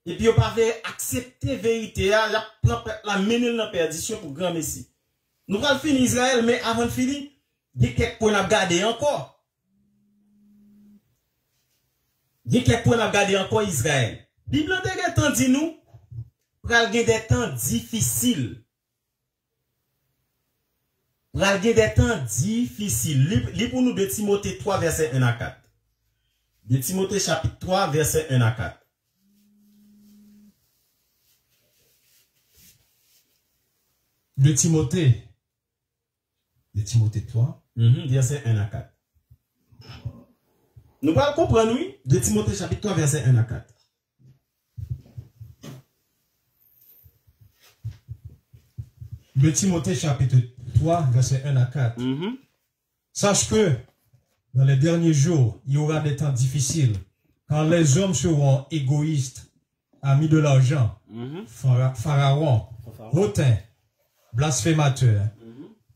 Et puis yo pas fait accepter vérité, la prend la mener dans perdition pour grand messie. Nous allons finir Israël mais avant de finir, il y a quelques points à garder encore. Il y a quelques points à garder encore Israël. Bible de temps dit nous pral gen des temps difficiles. Pral gen des temps difficiles. Lis pour nous de Timothée 3 verset 1 à 4. De Timothée chapitre 3 verset 1 à 4. De Timothée 3. Verset 1 à 4. Nous allons comprendre, oui, de Timothée chapitre 3 verset 1 à 4. De Timothée chapitre 3 verset 1 à 4. Sache que dans les derniers jours, il y aura des temps difficiles, quand les hommes seront égoïstes, amis de l'argent, pharaons, hautains, blasphémateurs,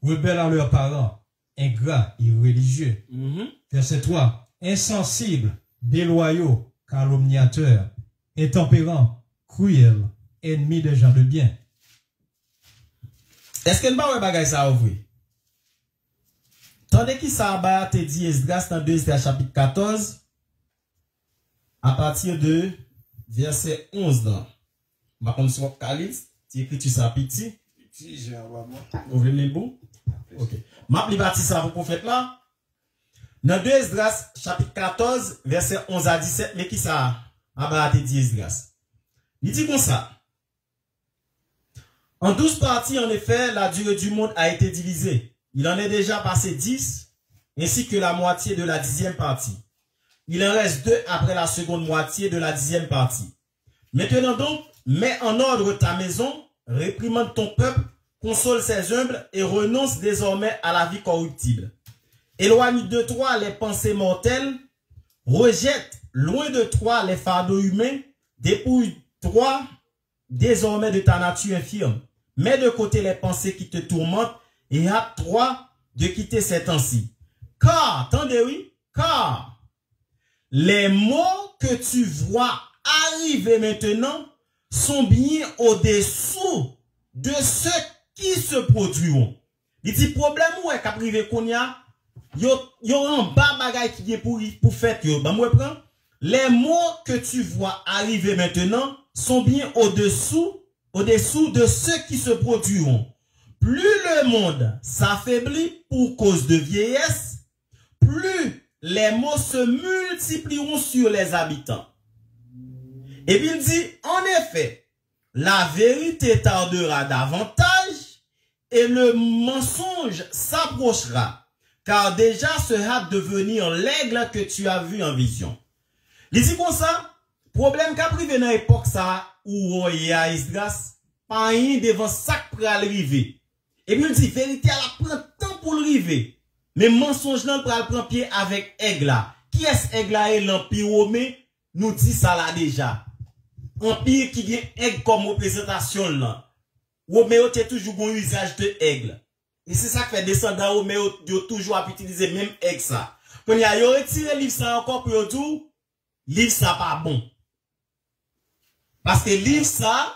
rebelles à leurs parents, ingrats et religieux. Verset 3. Insensibles, déloyaux, calomniateurs, intempérants, cruels, ennemis des gens de bien. Est-ce que nous avons un bagage ça ouvrir? Tandis que ça a été dit Esdras dans 2 Esdras chapitre 14, à partir de verset 11 dans. Ma comme sur calice, tu écris tu ça petit. Vous voulez le bon? OK. Ma pli parti ça pour prophète là. Dans 2 Esdras chapitre 14, verset 11 à 17, mais qui ça a été dit Esdras? Il dit comme ça. En 12 parties, en effet, la durée du monde a été divisée. Il en est déjà passé 10, ainsi que la moitié de la 10e partie. Il en reste 2 après la seconde moitié de la 10e partie. Maintenant donc, mets en ordre ta maison, réprimande ton peuple, console ses humbles et renonce désormais à la vie corruptible. Éloigne de toi les pensées mortelles, rejette loin de toi les fardeaux humains, dépouille-toi désormais de ta nature infirme. Mets de côté les pensées qui te tourmentent et hâte-toi de quitter ces temps-ci. Car, attendez oui, car les mots que tu vois arriver maintenant sont bien au-dessous de ceux qui se produiront. Il dit problème ou est qu'aprivé qu'on y a, yo en bas bagay qui est pour faire yo. Bah moi prends les mots que tu vois arriver maintenant sont bien au-dessous de ceux qui se produiront. Plus le monde s'affaiblit pour cause de vieillesse, plus les maux se multiplieront sur les habitants. Et puis il dit, en effet, la vérité tardera davantage et le mensonge s'approchera, car déjà se hâte de venir l'aigle que tu as vu en vision. Il dit comme ça, problème qu'a privé dans l'époque ça, où on y a Esdras, pas rien devant ça pour arriver. Et puis il dit, vérité, elle prend temps pour arriver. Mais mensonge là pour prendre pied avec aigle là. Qui est-ce aigle là et l'empire romain nous dit ça là déjà. Empire qui vient aigle comme représentation là. Romain a toujours un usage de aigle. Et c'est ça qui fait descendants romains ont toujours utiliser même aigle ça. Quand il y a retiré livre ça encore pour tout, livre ça pas bon. Parce que livre ça,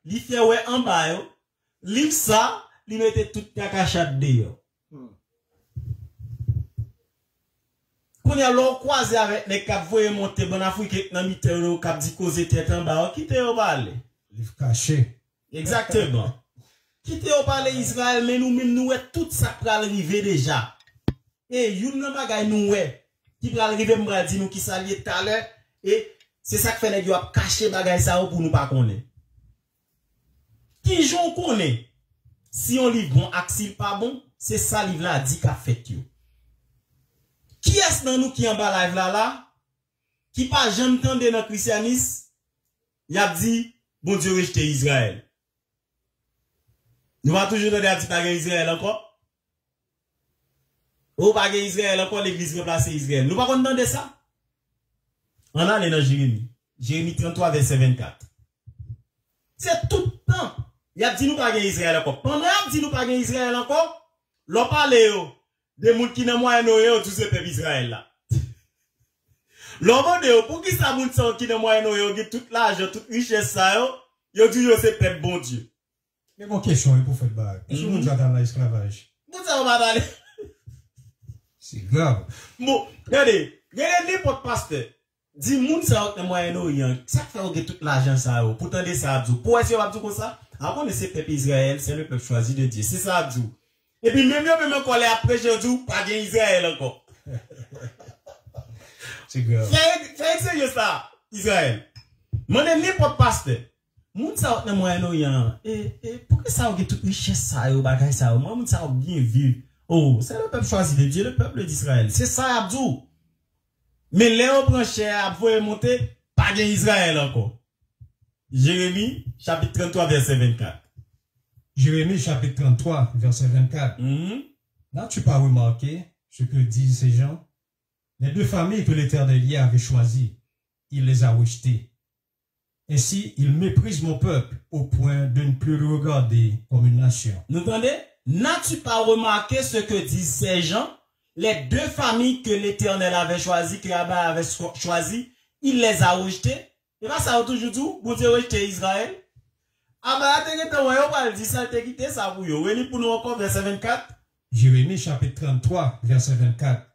il fait ouais en bas yo. Livre ça, il mettait toute cacachade dehors. Quand y a l'on croisé avec les cap voyer monter bon Afrique dans mitero cap dit causer tête en bas, quittez au parler. Livre caché. Exactement. Quittez au parler Israël mais nous même nous tout ça pour arriver déjà. Et une nan bagay nous qui pour arriver m'ra dit nous qui s'allier tout à l'heure et c'est ça que fait les a cacher bagay ça pour nous pas connaître. Qui j'on connaît. Si on livre bon axil pas bon, c'est ça livre là dit qu'a fait yo. Qui est-ce dans nous qui en bas live là, qui pas jamais entendu dans le christianisme, il a dit, bon Dieu rejeté Israël. Nous va toujours dire que pas Israël encore. Ou pas Israël encore, l'église remplacer Israël. Nous pas entendre ça. On a allé dans Jérémie. Jérémie 33, verset 24. C'est tout le temps. Il a dit nous pas Israël encore. Pendant qu'il a dit nous pas Israël encore, l'on parle de moun qui nan Moyen-Orient tout ce peuple Israël là. L'homme de pour qui ça moun qui nan Moyen-Orient qui toute l'argent, toute richesse ça yo dit yo c'est peuple bon Dieu. Mais mon question pour faire bague. Est-ce que nous dans l'esclavage? Moun ça va parler. C'est grave. Bon, regardez n'importe pasteur. Dit moun ça nan Moyen-Orient, ça fait que toute l'argent ça yo. Pourtant de ça Abdou. Pour est-ce que va dire comme ça? Avant de ce peuple Israël, c'est le peuple choisi de Dieu. C'est ça Abdou. Et puis même quand les après aujourd'hui, pas bien Israël encore. C'est grave. Fais sérieux ça, Israël. Mon n'importe pasteur. Moun sa dans Moyen-Orient. Et pourquoi ça a toute richesse ça yo bagay ça? Moi moun sa bien vivre. Oh, c'est le peuple choisi de Dieu, le peuple d'Israël. C'est ça Abdou. Mais Léon prend cher à pouvoir monter, pas bien Israël encore. Jérémie chapitre 33 verset 24. Jérémie chapitre 33, verset 24. N'as-tu pas remarqué ce que disent ces gens? Les deux familles que l'Éternel avait choisies, il les a rejetées. Ainsi, il méprise mon peuple au point de ne plus le regarder comme une nation. Vous entendez? N'as-tu pas remarqué ce que disent ces gens? Les deux familles que l'Éternel avait choisies, que Abba avait choisies, il les a rejetées. Et pas ça toujours dit, vous avez rejeté Israël. Ah bah, ça pour nous encore verset 24. Jérémie chapitre 33, verset 24.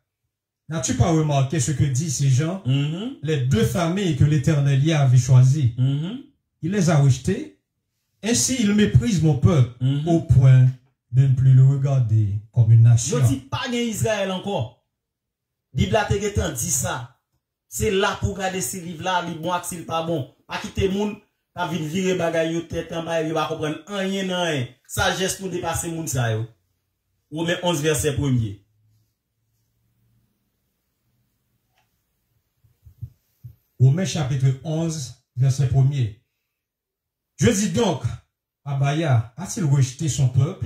N'as-tu pas remarqué ce que disent ces gens? Les deux familles que l'Éternel avait choisies, il les a rejetées. Ainsi, il méprise mon peuple au point de ne plus le regarder comme une nation. Je dis pas Israël encore. Bible a dit ça. C'est là pour garder ces livres-là, les bons et pas bon. Pas quitter moun. Ta vin virer bagay yo tête en bas, yo va comprendre rien nan rien. Sagesse pour dépasser moun sa yo. Romains 11 verset 1er. Romains chapitre 11 verset 1er. Je dis donc, Abaya a-t-il rejeté son peuple?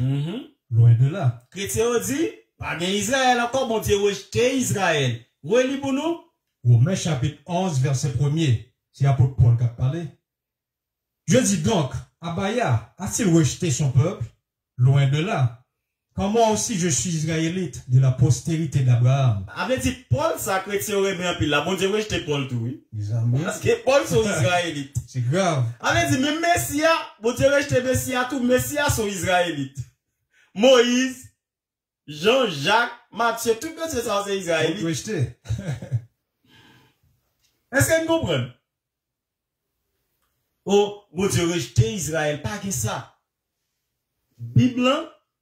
Loin de là. Chrétien dit, pas bien Israël encore, mon Dieu rejeté Israël. Reli pour nous? Romains chapitre 11 verset 1er. C'est apôtre Paul qui a parlé. Je dis donc, Abaya a-t-il rejeté son peuple? Loin de là. Quand moi aussi je suis israélite de la postérité d'Abraham. Avec dit Paul, ça chrétien aurait bien pile. La bon Dieu rejeté Paul tout, oui. Parce que Paul sont israélites. C'est grave. Avec dit, même Messia, bon Dieu rejeté Messia tout, Messia sont israélites. Moïse, Jean-Jacques, Matthieu, tout le monde c'est censé israélite. Rejeté. Est-ce que vous comprenez? Oh, bon Dieu rejeté Israël, pas que ça. Bible,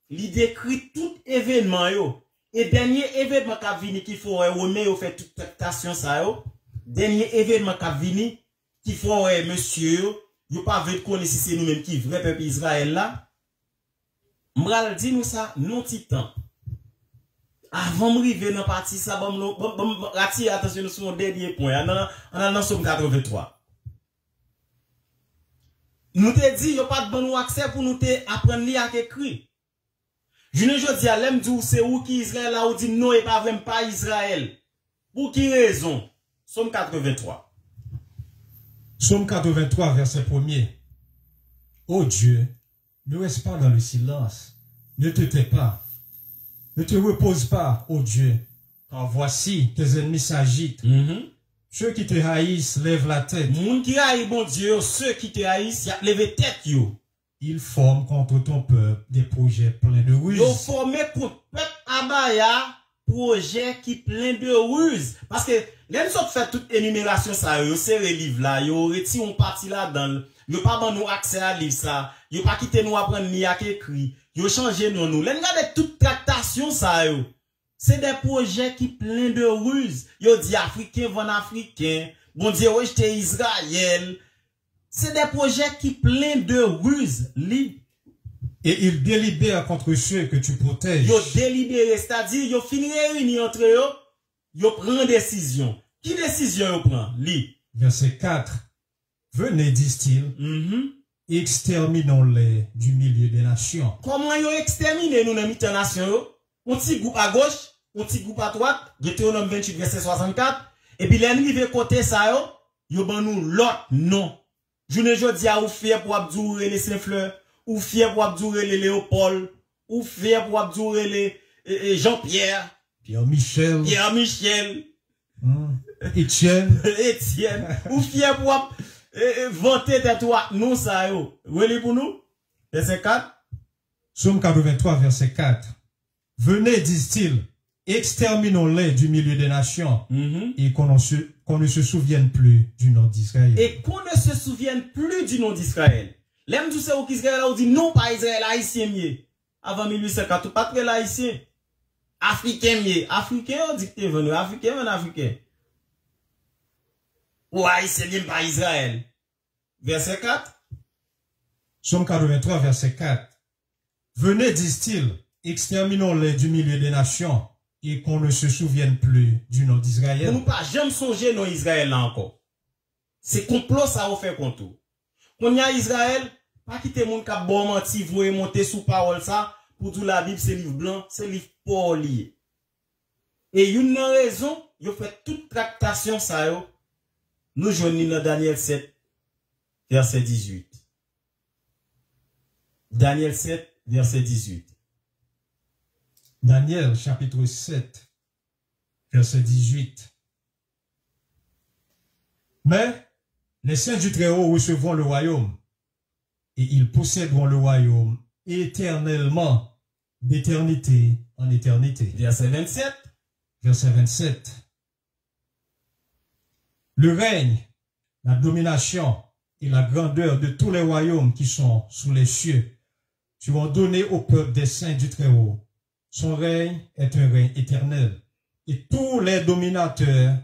il décrit tout événement yo. Et dernier événement qui a venu qui faut remettre au fait toute tractation ça yo. Dernier événement qui a venu qui faut monsieur yo pas veut connaître si c'est nous même qui vrai peuple Israël là. M'ral dit nous ça non titan. Avant de arriver dans partie ça attire attention sur mon dernier point dans Somme 83. Nous te dit yo pas de bon accès pour nous te apprendre lire avec écrit. Je ne dis à l'aime dit c'est où qui Israël là ou dit non et pas vraiment pas Israël. Pour qui raison? Somme 83. Somme 83 verset 1er. Ô Dieu, ne reste pas dans le silence. Ne te tais pas. Ne te repose pas, ô Dieu. Car voici tes ennemis s'agitent. Ceux qui te haïssent lèvent la tête. Moun qui haït bon Dieu, ceux qui te haïssent lèvent tête yo. Ils forment contre ton peuple des projets pleins de ruses. Ils forment contre peuple Abaya projet qui plein de ruses. Parce que les autres fait toute énumération ça, yo c'est le livre là, yo retire on partie là dedans. Yo pas ban nous accès à livre ça. Yo pas quitter nous apprendre ni à écrit. Yo changer nous. Les regarder toute tractation ça yo. C'est des projets qui plein de ruses. Yo dit africain vont africain. Bon Dieu rejeter Israël. C'est des projets qui plein de ruses. Et ils délibèrent contre ceux que tu protèges. Yo délibéré, c'est-à-dire yo fini réuni entre eux, yo prend décision. Qui décision yo prend? Verset 4. Venez, disent-ils, exterminons-les du milieu des nations. Comment yo exterminer nous dans milieu des nations? On petit groupe à gauche, on petit groupe à droite, Deutéronome 28 verset 64, et puis l'ennemi veut côté ça yo ban nous l'autre non. Je ne dis à ou fier pour abdourer les Saint-Fleur, ou fier pour abdourer les Léopold, ou fier pour abdourer les Jean-Pierre, Pierre-Michel, Étienne, ou fier pour vanter tes toi, non ça yo. Relez pour nous. Verset 4. Somme 83 verset 4. Venez, disent-ils, exterminons-les du milieu des nations, et qu'on ne se souvienne plus du nom d'Israël. Et qu'on ne se souvienne plus du nom d'Israël. L'aime tout ça où Israël a dit non pas Israël, haïtien mieux. Avant 1840, pas très haïtien. Africain mieux. Africain, on dit que t'es venu. Africain, on africain. Ou haïtien mieux pas Israël. Verset 4. Somme 83, verset 4. Venez, disent-ils, exterminons-les du milieu des nations, et qu'on ne se souvienne plus du nom d'Israël. Pour nous pas jamais songer non Israël là encore. C'est complot ça vous fait contre. Quand y a Israël, pas quitter moun ka bon menti voyer monter sous parole ça pour tout la Bible c'est livre blanc, c'est livre pas lié. Et une raison, yo fait toute tractation ça yo. Nous joignons dans Daniel 7 verset 18. Daniel 7 verset 18. Daniel chapitre 7 verset 18. Mais les saints du Très-Haut recevront le royaume, et ils posséderont le royaume éternellement, d'éternité en éternité. Verset 27. Verset 27. Le règne, la domination et la grandeur de tous les royaumes qui sont sous les cieux seront donnés au peuple des saints du Très-Haut. Son règne est un règne éternel, et tous les dominateurs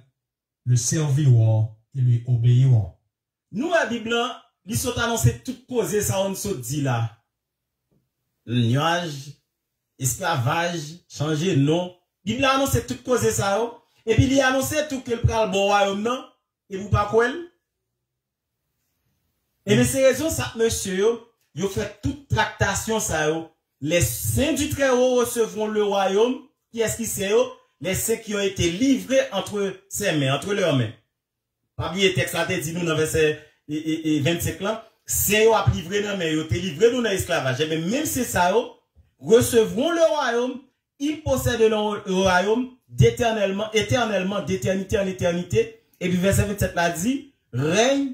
le serviront et lui obéiront. Nous, la Bible, ils sont annoncés toutes causes, ça on se dit là. Le nuage, esclavage, changer nom. La Bible a annoncé toutes causes, ça. Et puis il a annoncé tout que le pral bon royaume, non? Et vous pas quoi? Et mais c'est raison, ça, monsieur, il fait toute tractation, ça. Les saints du Très-Haut recevront le royaume. Qui est-ce qui c'est? Les saints qui ont été livrés entre ses mains, entre leurs mains. Pas bien texte là, dit nous dans verset 25 là, c'est eux à livrer dans mais eux te livré nous dans l'esclavage. Mais même c'est ça recevront le royaume, ils possèdent le royaume d'éternellement, d'éternité en éternité. Et puis verset 27 là dit règne,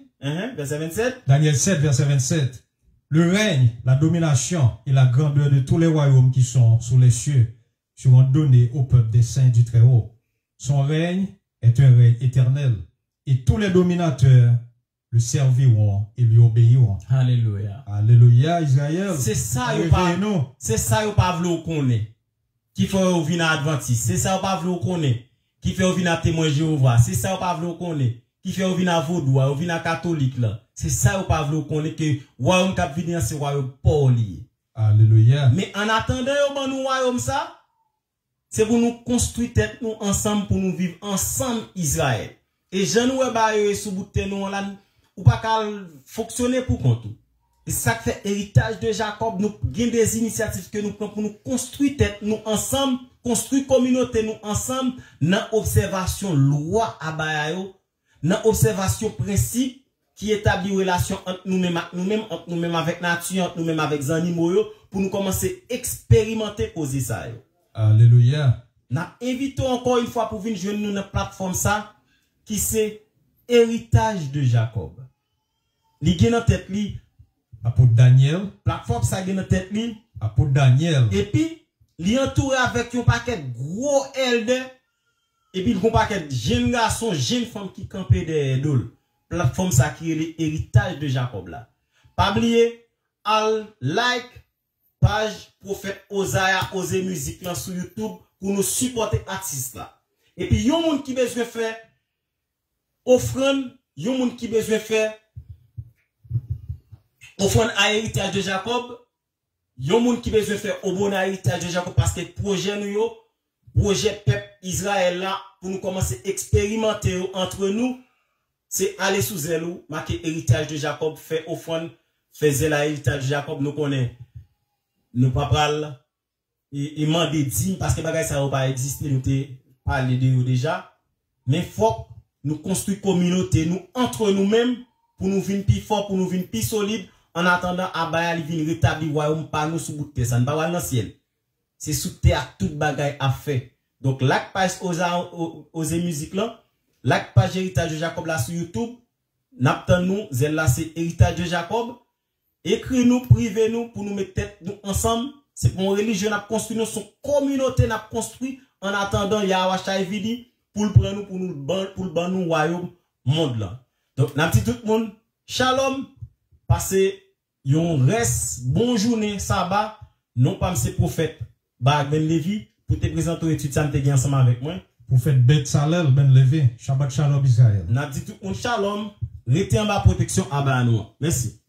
verset 27. Daniel 7 verset 27. Le règne, la domination et la grandeur de tous les royaumes qui sont sous les cieux seront donnés au peuple des saints du Très-Haut. Son règne est un règne éternel. Et tous les dominateurs le serviront et lui obéiront. Alléluia. Alléluia, Israël. C'est ça, c'est ça, vous pas voulu connaître. qui fait ou vin adventiste, c'est ça ou pas vle ou connaît, qui fait ou vin témoin Jéhovah, c'est ça ou pas vle ou connaît, qui fait ou vin vaudou, ou vin catholique là, c'est ça ou pas vle ou connaît que royaume cap venir c'est royaume pas lié. Alléluia. Mais en attendant yo ban nous royaume ça, c'est pour nous construire tête nous ensemble pour nous vivre ensemble Israël. Et je nous ba yo sous bout de nous là ou pas qu'à fonctionner pour compte. Et ça fait héritage de Jacob, nous gain des initiatives que nous prenons pour nous construire tête nous ensemble, construire communauté nous ensemble dans observation loi abayo, dans observation principe qui établit relation entre nous-mêmes entre nous-mêmes avec nature, entre nous-mêmes avec les animaux pour nous commencer à expérimenter causer ça. Alléluia. Nous invitons encore une fois pour venir joindre nous dans une plateforme ça qui c'est héritage de Jacob. Li gen dans tête li Apôtre Daniel. plateforme ça gen dans tête li Apôtre Daniel. et puis li entouré avec un paquet gros elder et puis un paquet jeune garçon, jeune femme qui campait des dol. Plateforme ça qui est l'héritage de Jacob là. Pas oublier al like page prophète Osaïa Osé musique là sur YouTube pour nous supporter artiste là. Et puis yon moun qui besoin faire offrande, yon moun qui besoin faire offrande à héritage de Jacob, yon moun qui besoin faire au bon héritage de Jacob parce que projet nous yo, projet peuple Israël là pour nous commencer à expérimenter entre nous, c'est aller sous zèlou, marquer héritage de Jacob, fait offrande, faisait la héritage de Jacob, nous connaît, nous pas pral, il m'a dit parce que bagay ça va pas exister, nous te parlé de eux déjà, mais faut nous construire communauté, nous entre nous-mêmes, pour nous venir plus fort, pour nous venir plus solide, en attendant Abaya li vin rétablir royaume pas nous sous bout de terre, ça ne pas dans le ciel. C'est sous terre tout bagay à fait. Donc la page Osé musique là, la page héritage de Jacob là sur YouTube, n'attend nous, zèle là c'est héritage de Jacob. Écris nous, privé nous pour nous mettre tête nous ensemble. C'est pour une religion n'a construit nous son communauté n'a construit en attendant Yahweh vidi pour le prendre pour nous ban nous royaume monde là. Donc n'a petit tout le monde, shalom, passez yon reste bonne journée sabbat, non pas monsieur prophète Ben Levi pour te présenter étude ça m'te ensemble avec moi. Prophète Betsalel Ben Levi, Shabbat Shalom Israël. N'a dit tout le monde shalom, restez en bas protection à nous. Merci.